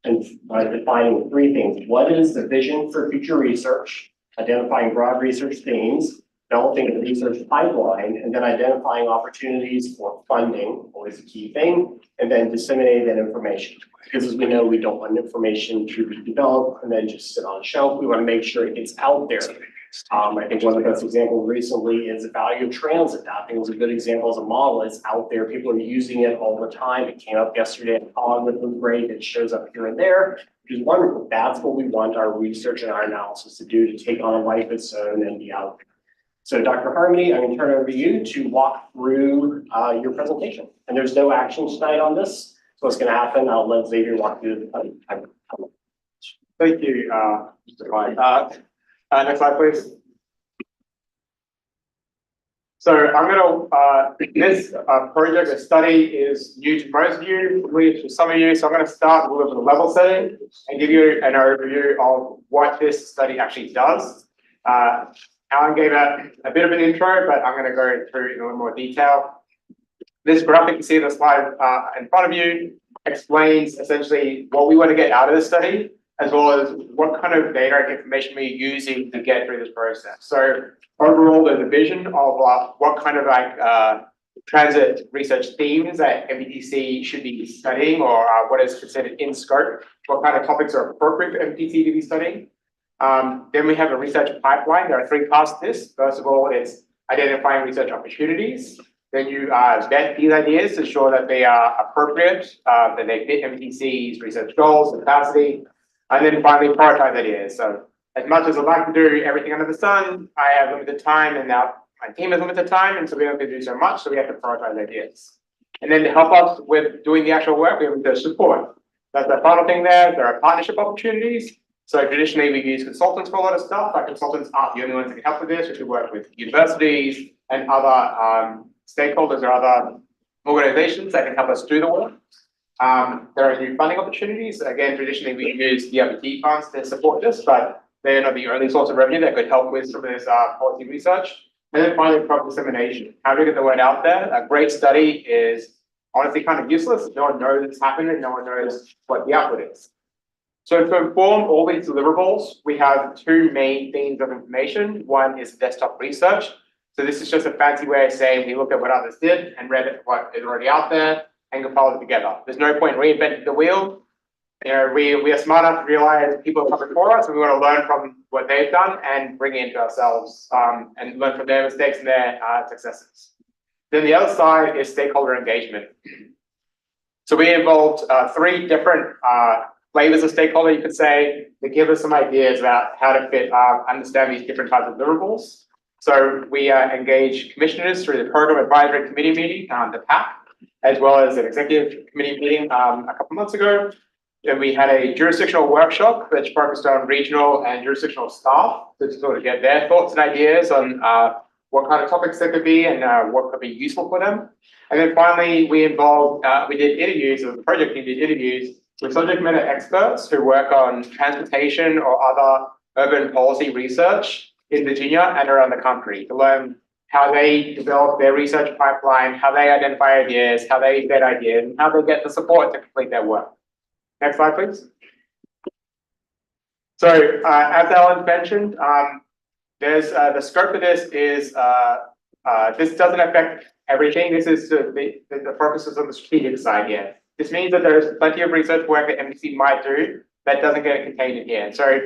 And by defining three things: what is the vision for future research, identifying broad research themes, developing a research pipeline, and then identifying opportunities for funding, always a key thing, and then disseminating that information. Because as we know, we don't want information to be developed and then just sit on a shelf. We want to make sure it gets out there. I think one of the best examples recently is the value of transit. I think it was a good example as a model. It's out there. People are using it all the time. It came up yesterday at COG, which was great. It shows up here and there, which is wonderful. That's what we want our research and our analysis to do, to take on a life of its own and be out there. So Dr. Harmony, I'm going to turn it over to you to walk through your presentation. And there's no action tonight on this. So what's going to happen, I'll let Xavier walk through the Thank you, Mr. White. Next slide, please. So I'm gonna, this project, this study is new to most of you, familiar to some of you. So I'm gonna start with a little bit of level setting and give you an overview of what this study actually does. Alan gave a bit of an intro, but I'm gonna go through in a little more detail. This graphic you see on the slide in front of you explains essentially what we want to get out of the study, as well as what kind of data and information we're using to get through this process. So overall, there's a vision of what kind of transit research themes that MBTC should be studying, or what is considered in scope, what kind of topics are appropriate for MBTC to be studying. Then we have a research pipeline. There are three parts to this. First of all, it's identifying research opportunities. Then you vet these ideas to ensure that they are appropriate, that they fit MBTC's research goals and capacity. And then finally, prioritize ideas. So as much as I'd like to do everything under the sun, I have limited time, and now my team has limited time, and so we don't get to do so much, so we have to prioritize ideas. And then to help us with doing the actual work, we have the support. That's the final thing there. There are partnership opportunities. So traditionally, we use consultants for a lot of stuff, but consultants aren't the only ones that can help with this. We should work with universities and other stakeholders or other organizations that can help us do the work. There are new funding opportunities. Again, traditionally we use the DRPT funds to support this, but they're not the only source of revenue that could help with some of this policy research. And then finally, product dissemination. How do we get the word out there? A great study is honestly kind of useless. No one knows it's happening. No one knows what the output is. So to inform all these deliverables, we have two main themes of information. One is desktop research. So this is just a fancy way of saying we looked at what others did and read what is already out there and compiled it together. There's no point reinventing the wheel. You know, we are smart enough to realize people have come before us, and we want to learn from what they've done and bring it into ourselves and learn from their mistakes and their successes. Then the other side is stakeholder engagement. So we involved three different flavors of stakeholder, you could say, to give us some ideas about how to understand these different types of deliverables. So we engage commissioners through the Program Advisory Committee meeting, the PAC, as well as an executive committee meeting a couple months ago. And we had a jurisdictional workshop which focused on regional and jurisdictional staff to sort of get their thoughts and ideas on what kind of topics there could be and what could be useful for them. And then finally, we did interviews, or the project team did interviews with subject matter experts who work on transportation or other urban policy research in Virginia and around the country to learn how they develop their research pipeline, how they identify ideas, how they vet ideas, and how they get the support to complete their work. Next slide, please. So as Alan mentioned, there's the scope of this is this doesn't affect everything. This is the focus is on the strategic side here. This means that there's plenty of research work that MBTC might do that doesn't get contained in here. So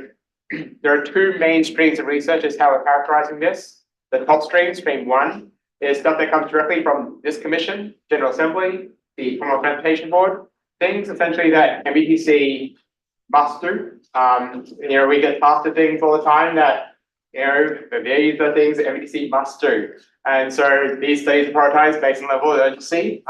there are two main streams of research is how we're characterizing this. The top stream, stream one, is stuff that comes directly from this commission, General Assembly, the Commonwealth Transportation Board, things essentially that MBTC must do. You know, we get tasked to things all the time that, you know, these are things that MBTC must do. And so these studies are prioritized based on level of urgency.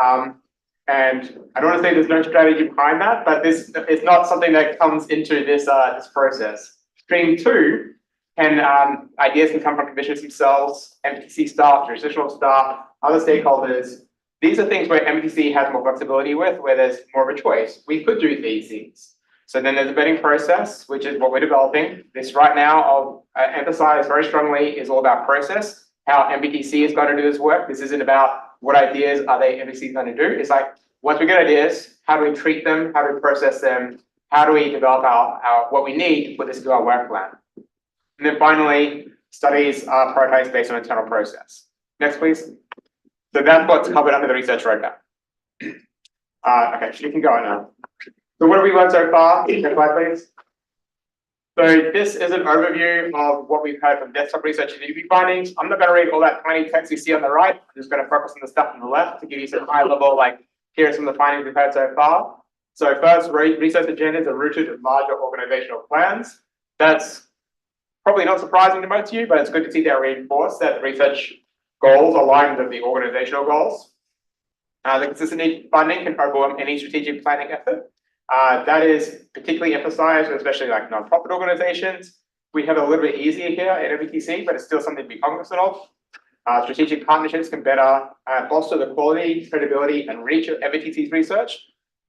And I don't want to say there's no strategy behind that, but this is not something that comes into this this process. Stream two Ideas can come from commissioners themselves, MPTC staff, jurisdictional staff, other stakeholders. These are things where MPTC has more flexibility with, where there's more of a choice. We could do these things. So then there's a vetting process, which is what we're developing. This right now, I'll emphasize very strongly, is all about process, how MPTC is going to do this work. This isn't about what ideas are MPTC going to do. It's like, once we get ideas, how do we treat them? How do we process them? How do we develop our what we need to put this into our work plan? And then finally, studies are prioritized based on internal process. Next, please. So that's what's covered under the research roadmap. Okay, you can go on now. So what have we learned so far? Next slide, please. So this is an overview of what we've heard from desktop research and interview findings. I'm not going to read all that tiny text you see on the right. I'm just going to focus on the stuff on the left to give you some high level, like, here are some of the findings we've heard so far. So first, research agendas are rooted in larger organizational plans. That's probably not surprising to most of you, but it's good to see that reinforced, that the research goals align with the organizational goals. The consistent funding can overwhelm any strategic planning effort. That is particularly emphasized, especially like nonprofit organizations. We have it a little bit easier here at MPTC, but it's still something to be cognizant of. Strategic partnerships can better foster the quality, credibility, and reach of MPTC's research.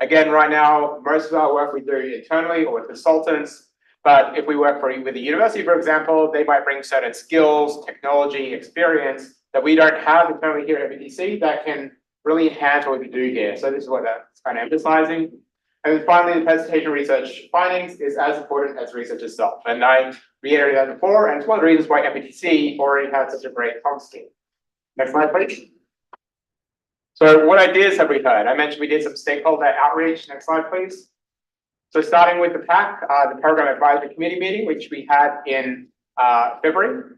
Again, right now, most of our work we do internally or with consultants, but if we work with the university, for example, they might bring certain skills, technology, experience that we don't have internally here at MPTC that can really enhance what we do here. So this is what that's kind of emphasizing. And then finally, the presentation research findings is as important as research itself. And I reiterated that before, and it's one of the reasons why MPTC already had such a great comms team. Next slide, please. So what ideas have we heard? I mentioned we did some stakeholder outreach. Next slide, please. So starting with the PAC, the Program Advisory Committee meeting, which we had in February.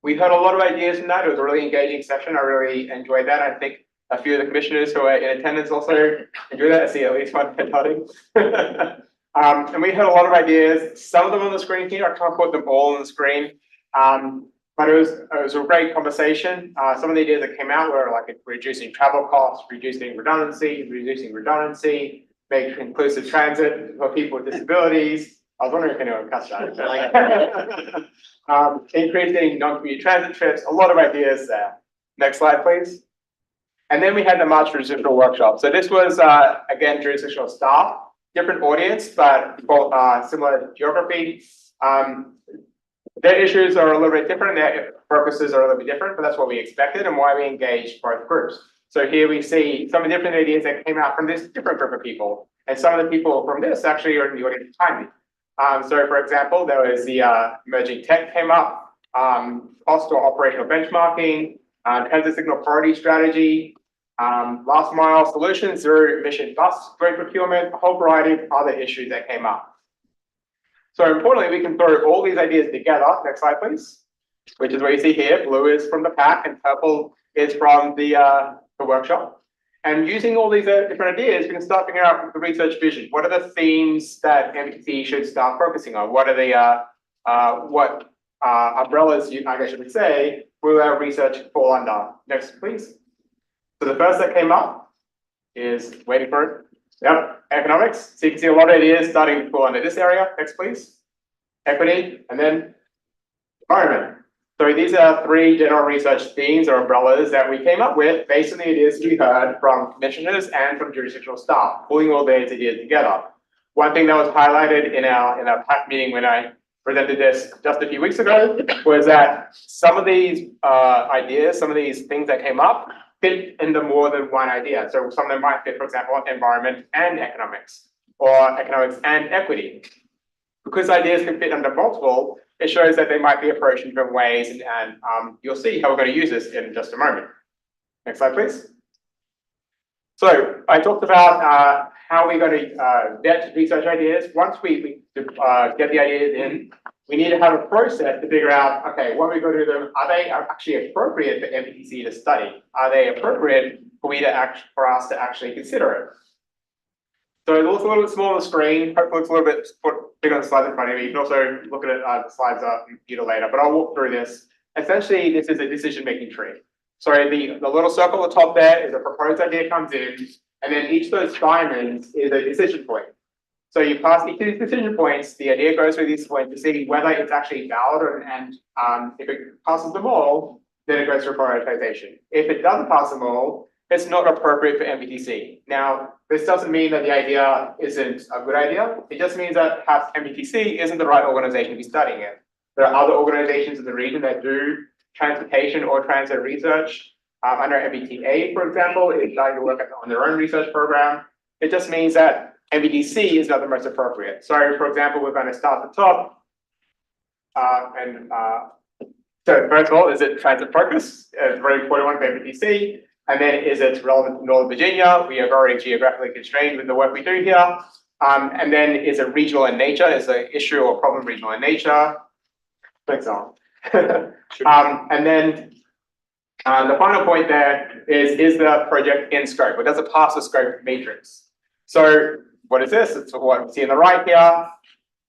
We heard a lot of ideas from that. It was a really engaging session. I really enjoyed that. I think a few of the commissioners who are in attendance also enjoyed that. I see at least one head nodding. And we had a lot of ideas. Some of them on the screen here. I can't put them all on the screen. But it was a great conversation. Some of the ideas that came out were like reducing travel costs, reducing redundancy, make inclusive transit for people with disabilities. I was wondering if anyone catch that. Increasing non-commuter transit trips, a lot of ideas there. Next slide, please. And then we had the March Jurisdictional Workshop. So this was, again, jurisdictional staff, different audience, but similar geography. Their issues are a little bit different, their focuses are a little bit different, but that's what we expected and why we engaged both groups. So here we see some of the different ideas that came out from this different group of people. And some of the people from this actually are in the audience behind me. So for example, there was the emerging tech came up, cost or operational benchmarking, transit signal priority strategy, last mile solutions, zero emission bus rate procurement, a whole variety of other issues that came up. So importantly, we can throw all these ideas together. Next slide, please. Which is what you see here. Blue is from the PAC and purple is from the workshop. And using all these different ideas, we can start figuring out the research vision. What are the themes that MPTC should start focusing on? What are the umbrellas, I guess you would say, will our research fall under? Next, please. So the first that came up is waiting for it. Yep, economics. So you can see a lot of ideas starting to fall under this area. Next, please. Equity, and then environment. So these are three general research themes or umbrellas that we came up with based on the ideas we heard from commissioners and from jurisdictional staff, pulling all these ideas together. One thing that was highlighted in our PAC meeting when I presented this just a few weeks ago was that some of these ideas, some of these things that came up fit into more than one idea. So some of them might fit, for example, environment and economics, or economics and equity. Because ideas can fit under multiple, it shows that they might be approached in different ways, and you'll see how we're going to use this in just a moment. Next slide, please. So I talked about how we're going to vet research ideas. Once we get the ideas in, we need to have a process to figure out, okay, what are we going to do with them? Are they actually appropriate for MPTC to study? Are they appropriate for us to actually consider it? So it looks a little bit small on the screen. Hopefully it's a little bit big on the slides in front of you. You can also look at it, the slides on the computer later, but I'll walk through this. Essentially, this is a decision-making tree. So the little circle at the top there is a proposed idea comes in, and then each of those diamonds is a decision point. So you pass each of these decision points, the idea goes through these points to see whether it's actually valid and if it passes them all, then it goes through prioritization. If it doesn't pass them all, it's not appropriate for MBTC. Now, this doesn't mean that the idea isn't a good idea. It just means that perhaps MBTC isn't the right organization to be studying it. There are other organizations in the region that do transportation or transit research. I know MBTA, for example, is starting to work on their own research program. It just means that MBTC is not the most appropriate. So, for example, we're going to start at the top. So first of all, is it transit focus? It's a very important one for MBTC. And then is it relevant to Northern Virginia? We are very geographically constrained with the work we do here. And then is it regional in nature? Is the issue or problem regional in nature? Thanks, on. And then the final point there is the project in scope, or does it pass the scope matrix? So what is this? It's what we see on the right here.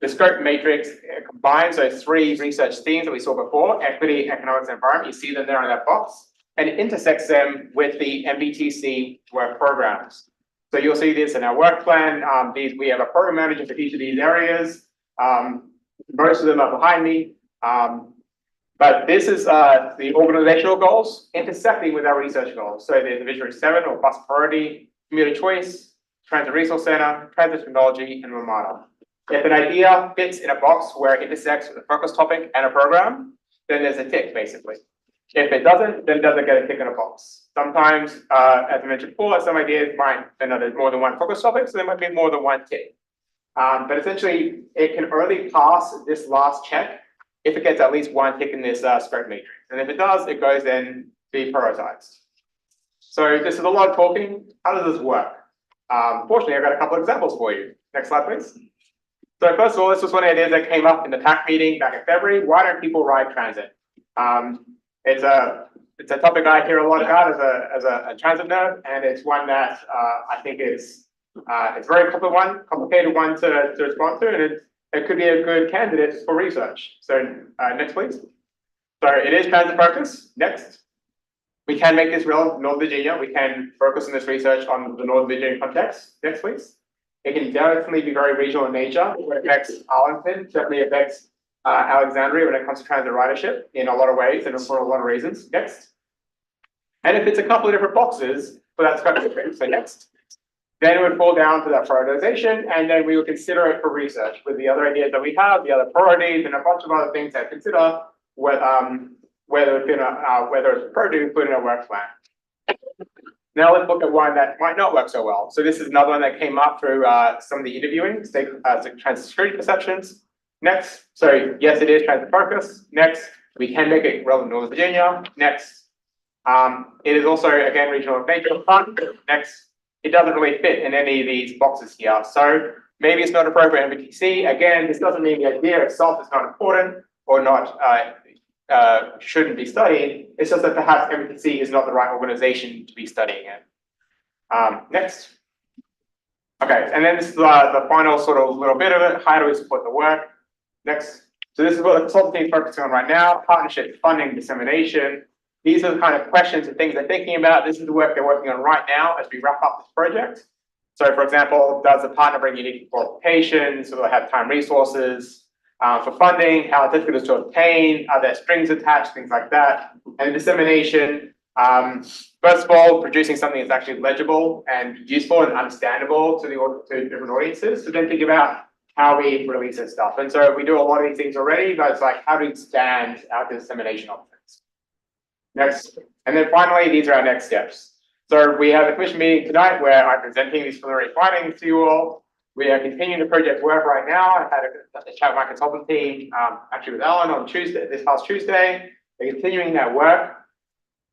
The scope matrix combines those three research themes that we saw before: equity, economics, and environment. You see them there in that box, and it intersects them with the MBTC work programs. So you'll see this in our work plan. We have a program manager for each of these areas. Most of them are behind me. But this is the organizational goals intersecting with our research goals. So there's the Vision 7 or bus priority, commuter choice, transit resource center, transit technology, and WMATA. If an idea fits in a box where it intersects with a focus topic and a program, then there's a tick, basically. If it doesn't, then it doesn't get a tick in a box. Sometimes, as I mentioned before, some ideas might, there's more than one focus topic, so there might be more than one tick. But essentially, it can only pass this last check if it gets at least one tick in this scope matrix. And if it does, it goes then be prioritized. So this is a lot of talking. How does this work? Fortunately, I've got a couple of examples for you. Next slide, please. So first of all, this was one of the ideas that came up in the PAC meeting back in February. Why don't people ride transit? It's a topic I hear a lot about as a transit nerd, and it's one that I think is it's a very complicated one to respond to, and it could be a good candidate for research. So next, please. So it is transit focus. Next. We can make this relevant to Northern Virginia. We can focus on this research on the Northern Virginia context. Next, please. It can definitely be very regional in nature. It affects Arlington, certainly affects Alexandria when it comes to transit ridership in a lot of ways and for a lot of reasons. Next. And if it's a couple of different boxes for that scope, so next. Then it would fall down to that prioritization, and then we would consider it for research with the other ideas that we have, the other priorities, and a bunch of other things that consider whether it's appropriate to put in a work plan. Now let's look at one that might not work so well. So this is another one that came up through some of the interviewing, transit security perceptions. Next, so yes, it is transit focus. Next, we can make it relevant to Northern Virginia. Next, it is also, again, regional in nature. Next, it doesn't really fit in any of these boxes here. So maybe it's not appropriate in MBTC. Again, this doesn't mean the idea itself is not important or not shouldn't be studied. It's just that perhaps MBTC is not the right organization to be studying it. Next. Okay, and then this is the final sort of little bit of it. How do we support the work? Next. So this is what the consultant team is focusing on right now: partnership, funding, dissemination. These are the kind of questions and things they're thinking about. This is the work they're working on right now as we wrap up this project. So, for example, does the partner bring unique qualifications? Do they have time resources? For funding, how difficult it is to obtain? Are there strings attached? Things like that. And dissemination. First of all, producing something that's actually legible and useful and understandable to different audiences. So then think about how we release this stuff. And so we do a lot of these things already, but it's like how do we expand our dissemination options? Next. And then finally, these are our next steps. So we have a commission meeting tonight where I'm presenting these preliminary findings to you all. We are continuing the project work right now. I had a chat with my consultant team, actually with Alan on Tuesday, this past Tuesday. We're continuing that work.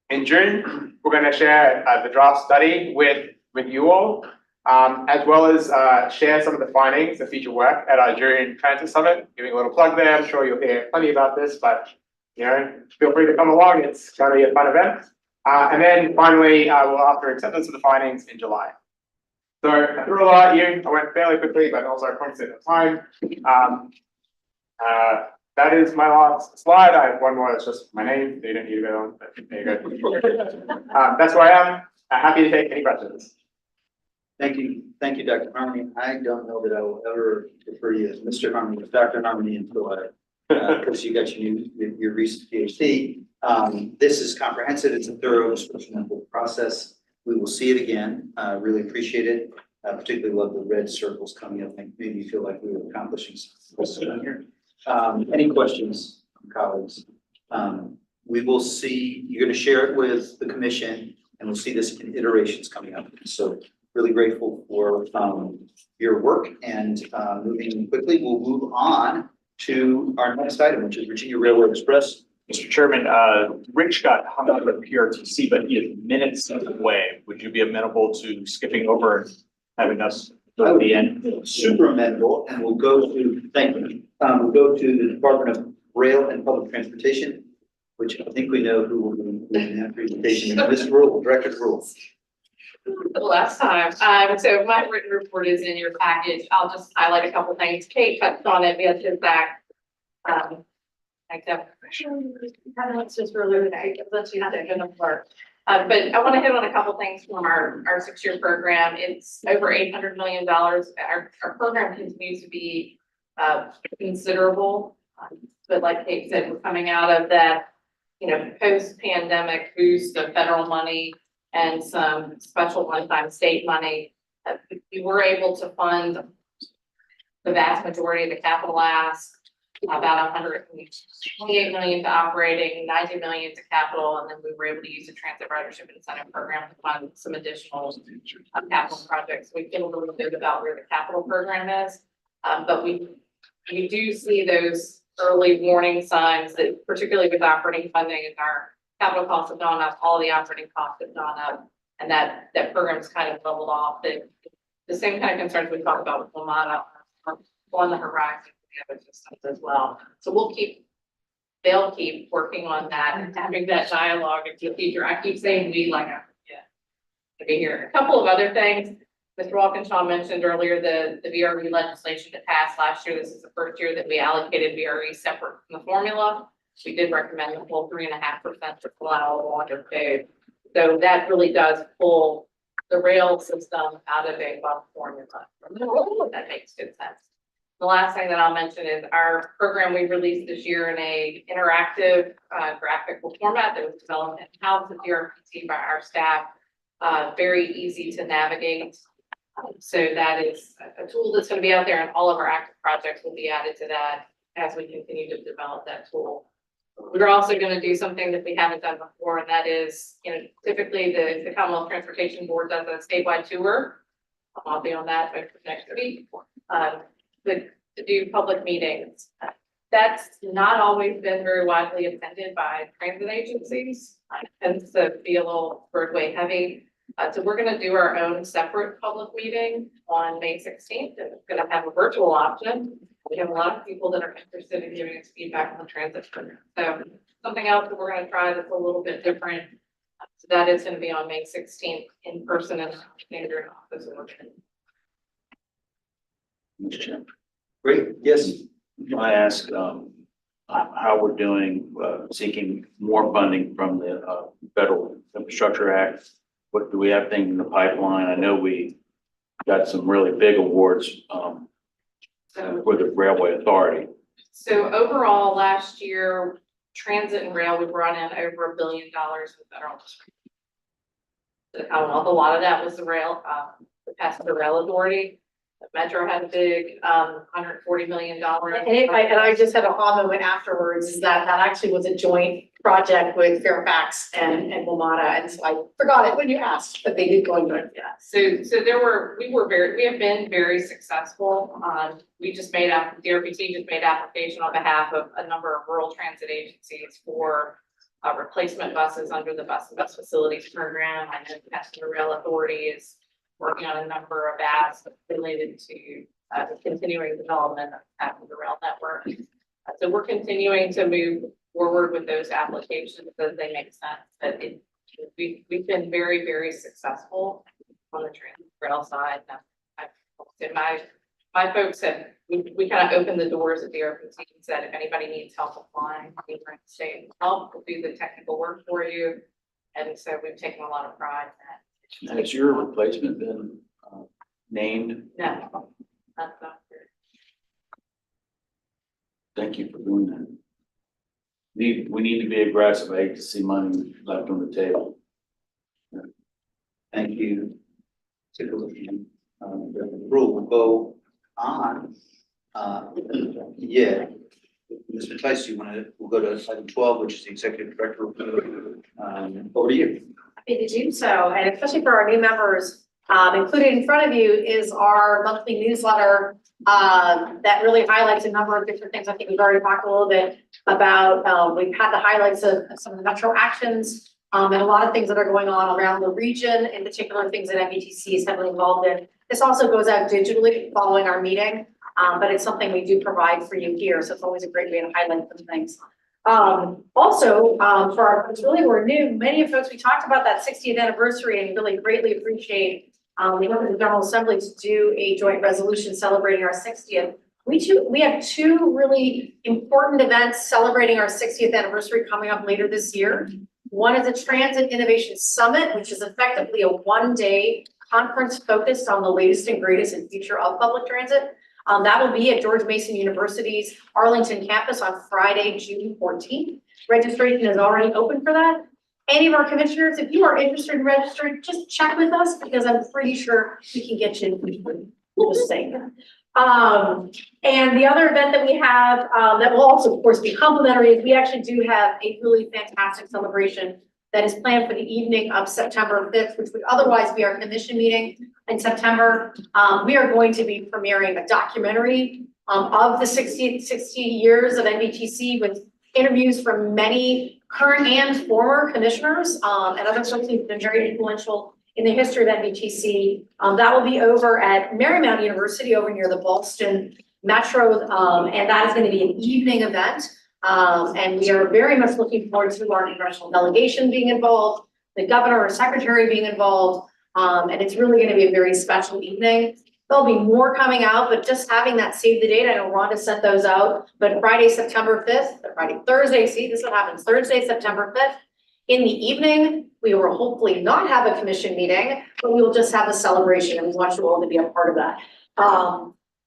In June, we're going to share the draft study with you all, as well as share some of the findings of future work at our June Transit Summit. Giving a little plug there. I'm sure you'll hear plenty about this, but feel free to come along. It's going to be a fun event. And then finally, we'll after acceptance of the findings in July. So I threw a lot at you. I went fairly quickly, but also conscious of time. That is my last slide. I have one more that's just my name. You don't need to go on, but there you go. That's where I am. Happy to take any questions. Thank you, Dr. Harmony. I don't know that I will ever refer you as Mr. Harmony, Dr. Harmony until because you got your recent PhD. This is comprehensive. It's a thorough description of the process. We will see it again. Really appreciate it. Particularly love the red circles coming up. Made me feel like we were accomplishing something here. Any questions from colleagues? We will see, you're going to share it with the commission, and we'll see this in iterations coming up. So really grateful for your work, and moving quickly, we'll move on to our next item, which is Virginia Railroad Express. Mr. Chairman, Rich got hung up at PRTC, but he is minutes away. Would you be amenable to skipping over and having us go to the end? Super amenable, and we'll go to, thank you. We'll go to the Department of Rail and Public Transportation, which I think we know who will be in that presentation. Ms. Rule, Director Rule. The last time, so my written report is in your package. I'll just highlight a couple things. Kate touched on it via his back. It's just really nice. Let's use it in the work. But I want to hit on a couple things from our 6-year program. It's over $800 million. Our program continues to be considerable. But like Kate said, we're coming out of that, post-pandemic boost of federal money and some special one-time state money. We were able to fund the vast majority of the capital ask, about $128 million to operating, $90 million to capital, and then we were able to use the Transit Ridership Incentive Program to fund some additional capital projects. We feel really good about where the capital program is, but we do see those early warning signs that, particularly with operating funding, and our capital costs have gone up, all the operating costs have gone up, and that program's kind of leveled off. The same kind of concerns we talked about with WMATA are on the horizon for the other systems as well. So they'll keep working on that and having that dialogue into the future. I keep saying we, like I forget to be here. A couple of other things. Mr. Walkinshaw mentioned earlier the VRE legislation that passed last year. This is the first year that we allocated VRE separate from the formula. We did recommend the full 3.5% for allowable under code. So that really does pull the rail system out of a bump formula. That makes good sense. The last thing that I'll mention is our program we released this year in a interactive graphical format that was developed in-house at DRPT by our staff. Very easy to navigate. So that is a tool that's going to be out there, and all of our active projects will be added to that as we continue to develop that tool. We're also going to do something that we haven't done before, and that is, typically the Commonwealth Transportation Board does a statewide tour. I'll be on that next week. To do public meetings. That's not always been very widely attended by transit agencies. It tends to be a little roadway heavy. So we're going to do our own separate public meeting on May 16th. And it's going to have a virtual option. We have a lot of people that are interested in giving us feedback on the transit program. So something else that we're going to try that's a little bit different. So that is going to be on May 16th in person in the Alexandria office. Great, yes. I ask how we're doing seeking more funding from the Federal Infrastructure Act. What do we have things in the pipeline? I know we got some really big awards for the Railway Authority. So overall, last year, transit and rail, we brought in over $1 billion in federal. A lot of that was the rail, the passenger rail authority. Metro had a big $140 million. And I just had a aha moment afterwards, is that actually was a joint project with Fairfax and WMATA, and so I forgot it when you asked, but they did go into it. Yeah, so we have been very successful. DRPT just made application on behalf of a number of rural transit agencies for replacement buses under the bus facilities program. I know the Passenger Rail Authority is working on a number of asks related to the continuing development of passenger rail network. So we're continuing to move forward with those applications as they make sense. But we've been very, very successful on the transit rail side. My folks said we kind of opened the doors at DRPT and said, if anybody needs help applying, we're going to stay and help. We'll do the technical work for you. And so we've taken a lot of pride in that. Has your replacement been named? No. That's not true. Thank you for doing that. We need to be aggressive. I hate to see money left on the table. Thank you. The rule will go on. Yeah. Mr. Tice, we'll go to item 12, which is the executive director. Over to you. Happy to do so, and especially for our new members, included in front of you is our monthly newsletter that really highlights a number of different things. I think we've already talked a little bit about, we've had the highlights of some of the metro actions and a lot of things that are going on around the region, in particular things that MBTC is heavily involved in. This also goes out digitally following our meeting, but it's something we do provide for you here, so it's always a great way to highlight some things. Also, for our folks really who are new, many of folks, we talked about that 60th anniversary and really greatly appreciate we went to the General Assembly to do a joint resolution celebrating our 60th. We have two really important events celebrating our 60th anniversary coming up later this year. One is a Transit Innovation Summit, which is effectively a one-day conference focused on the latest and greatest and future of public transit. That will be at George Mason University's Arlington campus on Friday, June 14th. Registration is already open for that. Any of our commissioners, if you are interested in registering, just check with us because I'm pretty sure we can get you in. Just saying. And the other event that we have that will also, of course, be complimentary is we actually do have a really fantastic celebration that is planned for the evening of September 5th, which would otherwise be our commission meeting in September. We are going to be premiering a documentary of the 60 years of NBTC with interviews from many current and former commissioners and other folks who've been very influential in the history of NBTC. That will be over at Marymount University over near the Ballston Metro, and that is going to be an evening event. And we are very much looking forward to our congressional delegation being involved, the governor or secretary being involved, and it's really going to be a very special evening. There'll be more coming out, but just having that save the date, I know Rhonda sent those out, but Friday, September 5th, Thursday, see, this is what happens, Thursday, September 5th, in the evening, we will hopefully not have a commission meeting, but we will just have a celebration, and we want you all to be a part of that.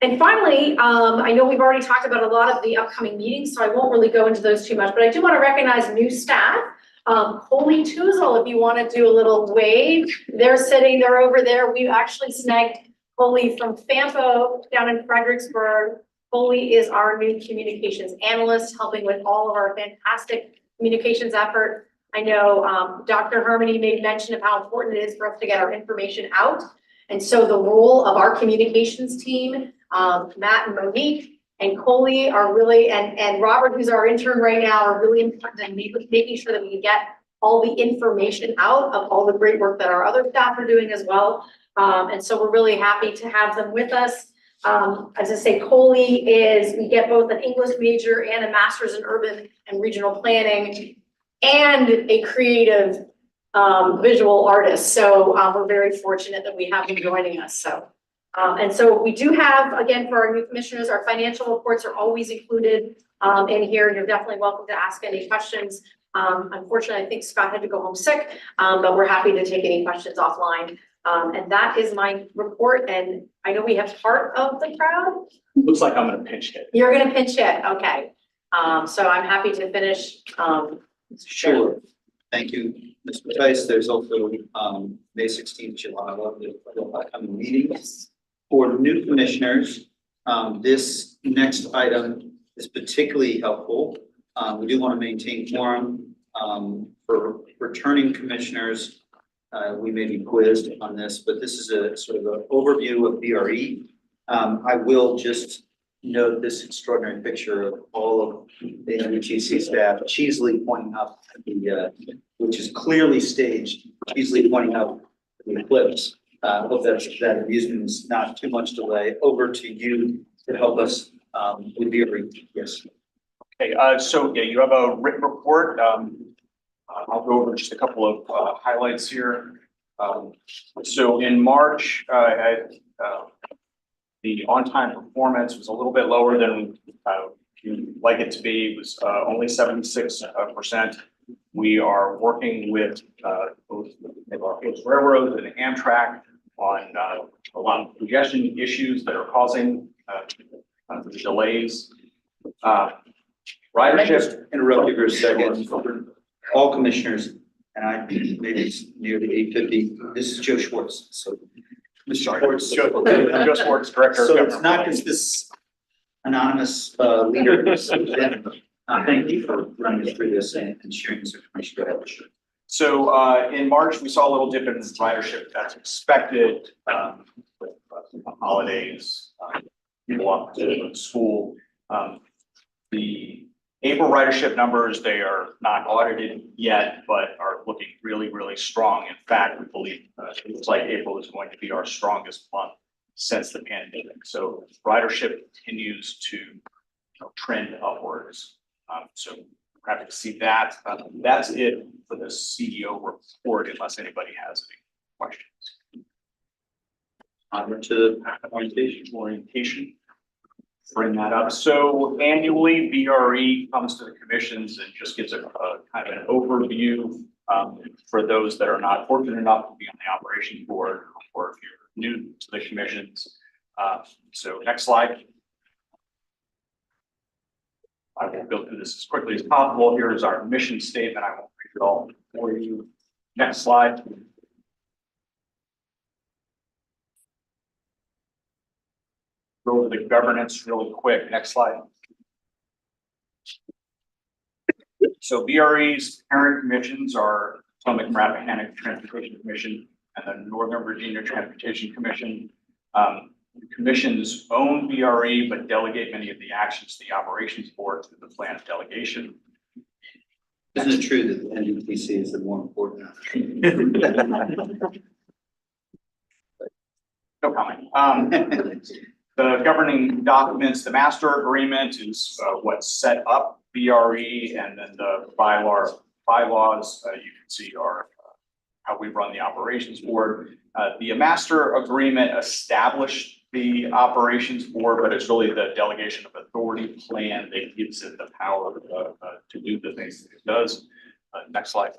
And finally, I know we've already talked about a lot of the upcoming meetings, so I won't really go into those too much, but I do want to recognize new staff. Coley Tuzel, if you want to do a little wave, they're over there. We actually snagged Coley from FAMPO down in Fredericksburg. Coley is our new communications analyst, helping with all of our fantastic communications effort. I know Dr. Hermany made mention of how important it is for us to get our information out. And so the role of our communications team, Matt and Monique and Coley are really, and Robert, who's our intern right now, are really important in making sure that we can get all the information out of all the great work that our other staff are doing as well. And so we're really happy to have them with us. As I say, Coley we get both an English major and a master's in urban and regional planning and a creative visual artist. So we're very fortunate that we have them joining us. So, and so we do have, again, for our new commissioners, our financial reports are always included in here. You're definitely welcome to ask any questions. Unfortunately, I think Scott had to go home sick, but we're happy to take any questions offline. And that is my report. And I know we have part of the crowd. Looks like I'm gonna pinch hit. You're gonna pinch hit, okay. So I'm happy to finish. Sure. Thank you, Mr. Tice. There's also May 16th, July 11th, upcoming meetings. For new commissioners, this next item is particularly helpful. We do want to maintain quorum for returning commissioners. We may be quizzed on this, but this is a sort of an overview of BRE. I will just note this extraordinary picture of all of the NBTC staff, Cheesley pointing up at which is clearly staged, Cheesley pointing up the eclipse. Hope that amusement is not too much delay. Over to you to help us with BRE. Yes. Okay, so yeah, you have a written report. I'll go over just a couple of highlights here. So in March, the on-time performance was a little bit lower than you'd like it to be. It was only 76%. We are working with both railroads and Amtrak on a lot of congestion issues that are causing the delays. Ridership. Interrupt you for a second. All commissioners, and I, maybe it's nearly 8:50, this is Joe Schwartz, so. Mr. Schwartz. Joe Schwartz, Director of So Government it's not Relations. just this anonymous leader. Thank you for running us through this and sharing this information. Go ahead. So in March, we saw a little dip in ridership. That's expected with the holidays, people up to school. The April ridership numbers, they are not audited yet, but are looking really, really strong. In fact, we believe it looks like April is going to be our strongest month since the pandemic. So ridership continues to trend upwards. So we're happy to see that. That's it for the CEO report, unless anybody has any questions. On to orientation. Bring that up. So annually, BRE comes to the commissions and just gives a kind of an overview for those that are not fortunate enough to be on the operations board, or if you're new to the commissions. So next slide. I will go through this as quickly as possible. Here is our mission statement. I won't read it all for you. Next slide. Go over the governance really quick. Next slide. So BRE's parent commissions are Potomac and Rappahannock Transportation Commission and the Northern Virginia Transportation Commission. The commissions own BRE, but delegate many of the actions to the operations board through the plan of delegation. Isn't it true that the NDTC is the more important? No comment. The governing documents, the master agreement is what set up BRE, and then the bylaws you can see are how we run the operations board. The master agreement established the operations board, but it's really the delegation of authority plan that gives it the power to do the things that it does. Next slide.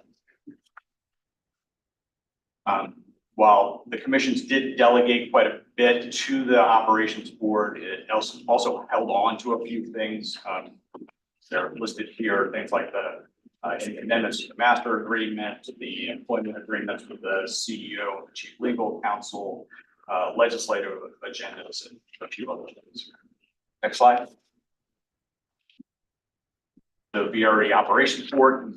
While the commissions did delegate quite a bit to the operations board, it also held on to a few things. They're listed here, things like the amendments to the master agreement, the employment agreements with the CEO, the chief legal counsel, legislative agendas, and a few other things. Next slide. The BRE operations board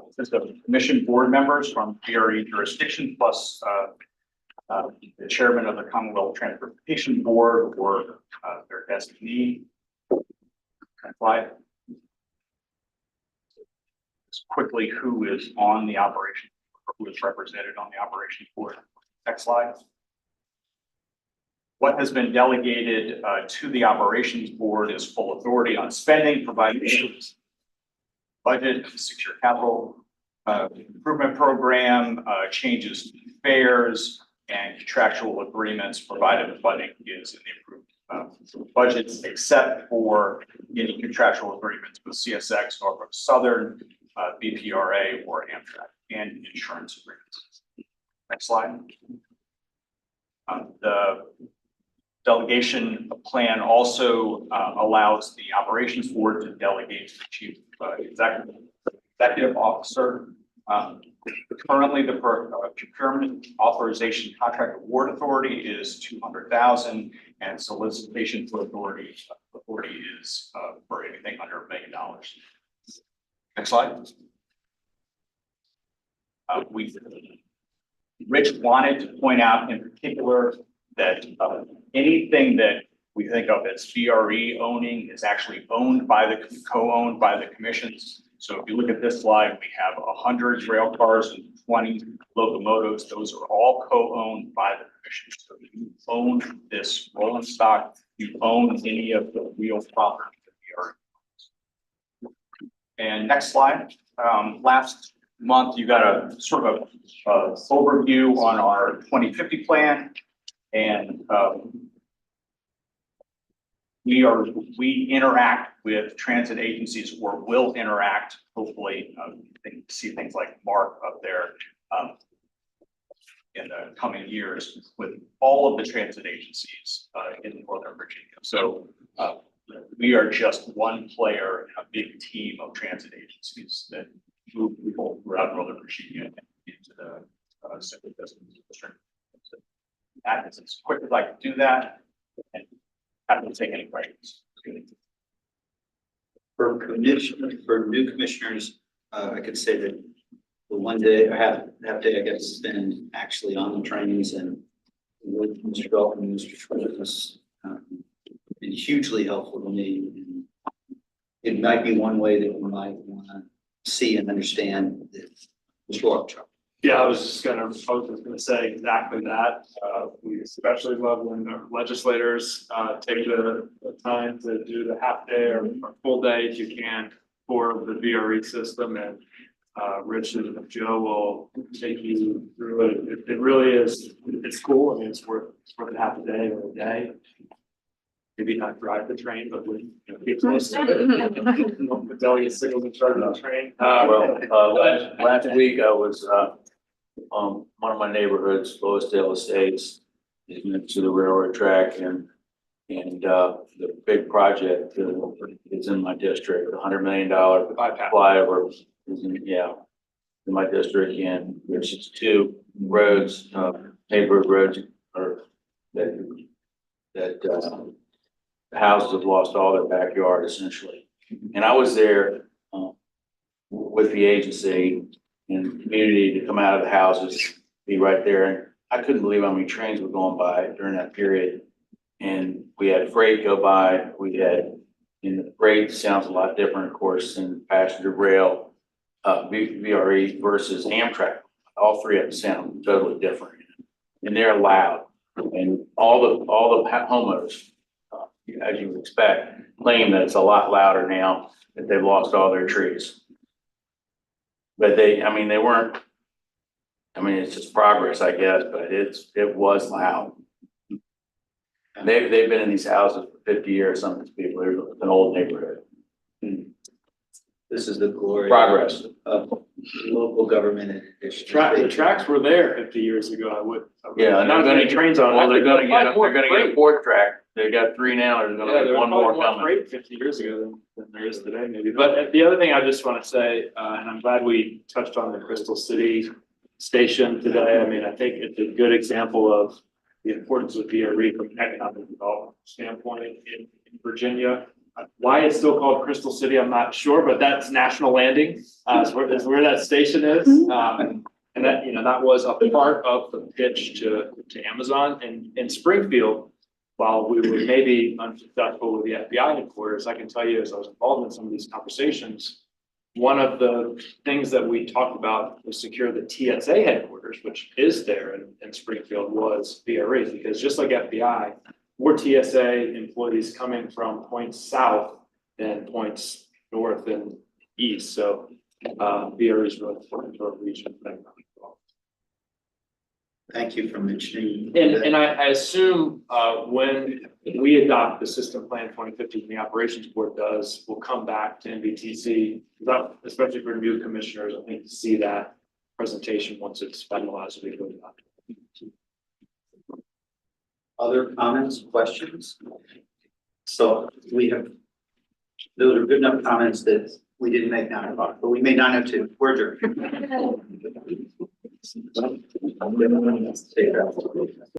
consists of commission board members from BRE jurisdiction, plus the chairman of the Commonwealth Transportation Board or their designee. Next slide. Just quickly, who is on the operation, or who is represented on the operations board. Next slide. What has been delegated to the operations board is full authority on spending, providing budget, secure capital improvement program, changes to fares, and contractual agreements provided the funding is in the approved budgets, except for any contractual agreements with CSX, Norfolk Southern, BPRA, or Amtrak, and insurance agreements. Next slide. The delegation plan also allows the operations board to delegate to the chief executive officer. Currently, the procurement authorization contract award authority is 200,000, and solicitation for authority is for anything under $1 million. Next slide. Rich wanted to point out in particular that anything that we think of as BRE owning is actually owned by the co-owned by the commissions. So if you look at this slide, we have 100 rail cars and 20 locomotives. Those are all co-owned by the commissions. So if you own this rolling stock, you own any of the real property that BRE owns. And next slide. Last month, you got a sort of a overview on our 2050 plan. And we interact with transit agencies, or will interact, hopefully. See things like Mark up there. in the coming years with all of the transit agencies in Northern Virginia. So we are just one player in a big team of transit agencies that move people throughout Northern Virginia into the central business district. So that is as quick as I can do that, and happy to take any questions. For new commissioners, I could say that the one day, or half day I got to spend actually on the trains and with Mr. Dalton and Mr. Schwartz has been hugely helpful to me. And it might be one way that we might want to see and understand this. Mr. Walker. Yeah, I was just gonna say exactly that. We especially love when our legislators take the time to do the half day or full day if you can for the VRE system, and Rich and Joe will take you through it. It really is, it's cool. I mean, it's worth a half a day or a day. Maybe not drive the train, but we, get close to it. The delegate signals in charge of the train. Last week I was, one of my neighborhoods, Loisdale Estates, is next to the railroad track, and the big project is in my district, $100 million flyover is in my district, and there's just two roads, neighborhood roads, or that the houses have lost all their backyard essentially. And I was there with the agency and the community to come out of the houses, be right there. And I couldn't believe how many trains were going by during that period. And we had freight go by, we had, and the freight sounds a lot different, of course, than passenger rail, VRE versus Amtrak. All three of them sound totally different. And they're loud. And all the homeowners, as you would expect, claim that it's a lot louder now that they've lost all their trees. But they weren't, it's just progress, I guess, but it was loud. And they've been in these houses for 50 years, some of these people, they're an old neighborhood. This is the glory. Progress. Of local government and The tracks were there 50 years ago. I would. Yeah, and not they're many gonna, trains on. well, they're gonna get a a fourth track. They got three now, there's gonna Yeah, be there was one more probably more coming. freight 50 years ago than there is today, maybe. But the other thing I just want to say, and I'm glad we touched on the Crystal City station today. I mean, I think it's a good example of the importance of VRE from an economic development standpoint in Virginia. Why it's still called Crystal City, I'm not sure, but that's National Landing, is where that station is. And that, that was a part of the pitch to Amazon and in Springfield. While we were maybe unsuccessful with the FBI headquarters, I can tell you, as I was involved in some of these conversations, one of the things that we talked about to secure the TSA headquarters, which is there in Springfield, was VRE, because just like FBI, more TSA employees coming from points south than points north and east. So VRE is really important to our region. Thank you for mentioning. And I assume when we adopt the system plan 2050, and the operations board does, we'll come back to NBTC, especially for new commissioners, I think, to see that presentation once it's finalized. We go down. Other comments, questions? So those are good enough comments that we didn't make 9 o'clock, but we made 9:02. We're adjourned.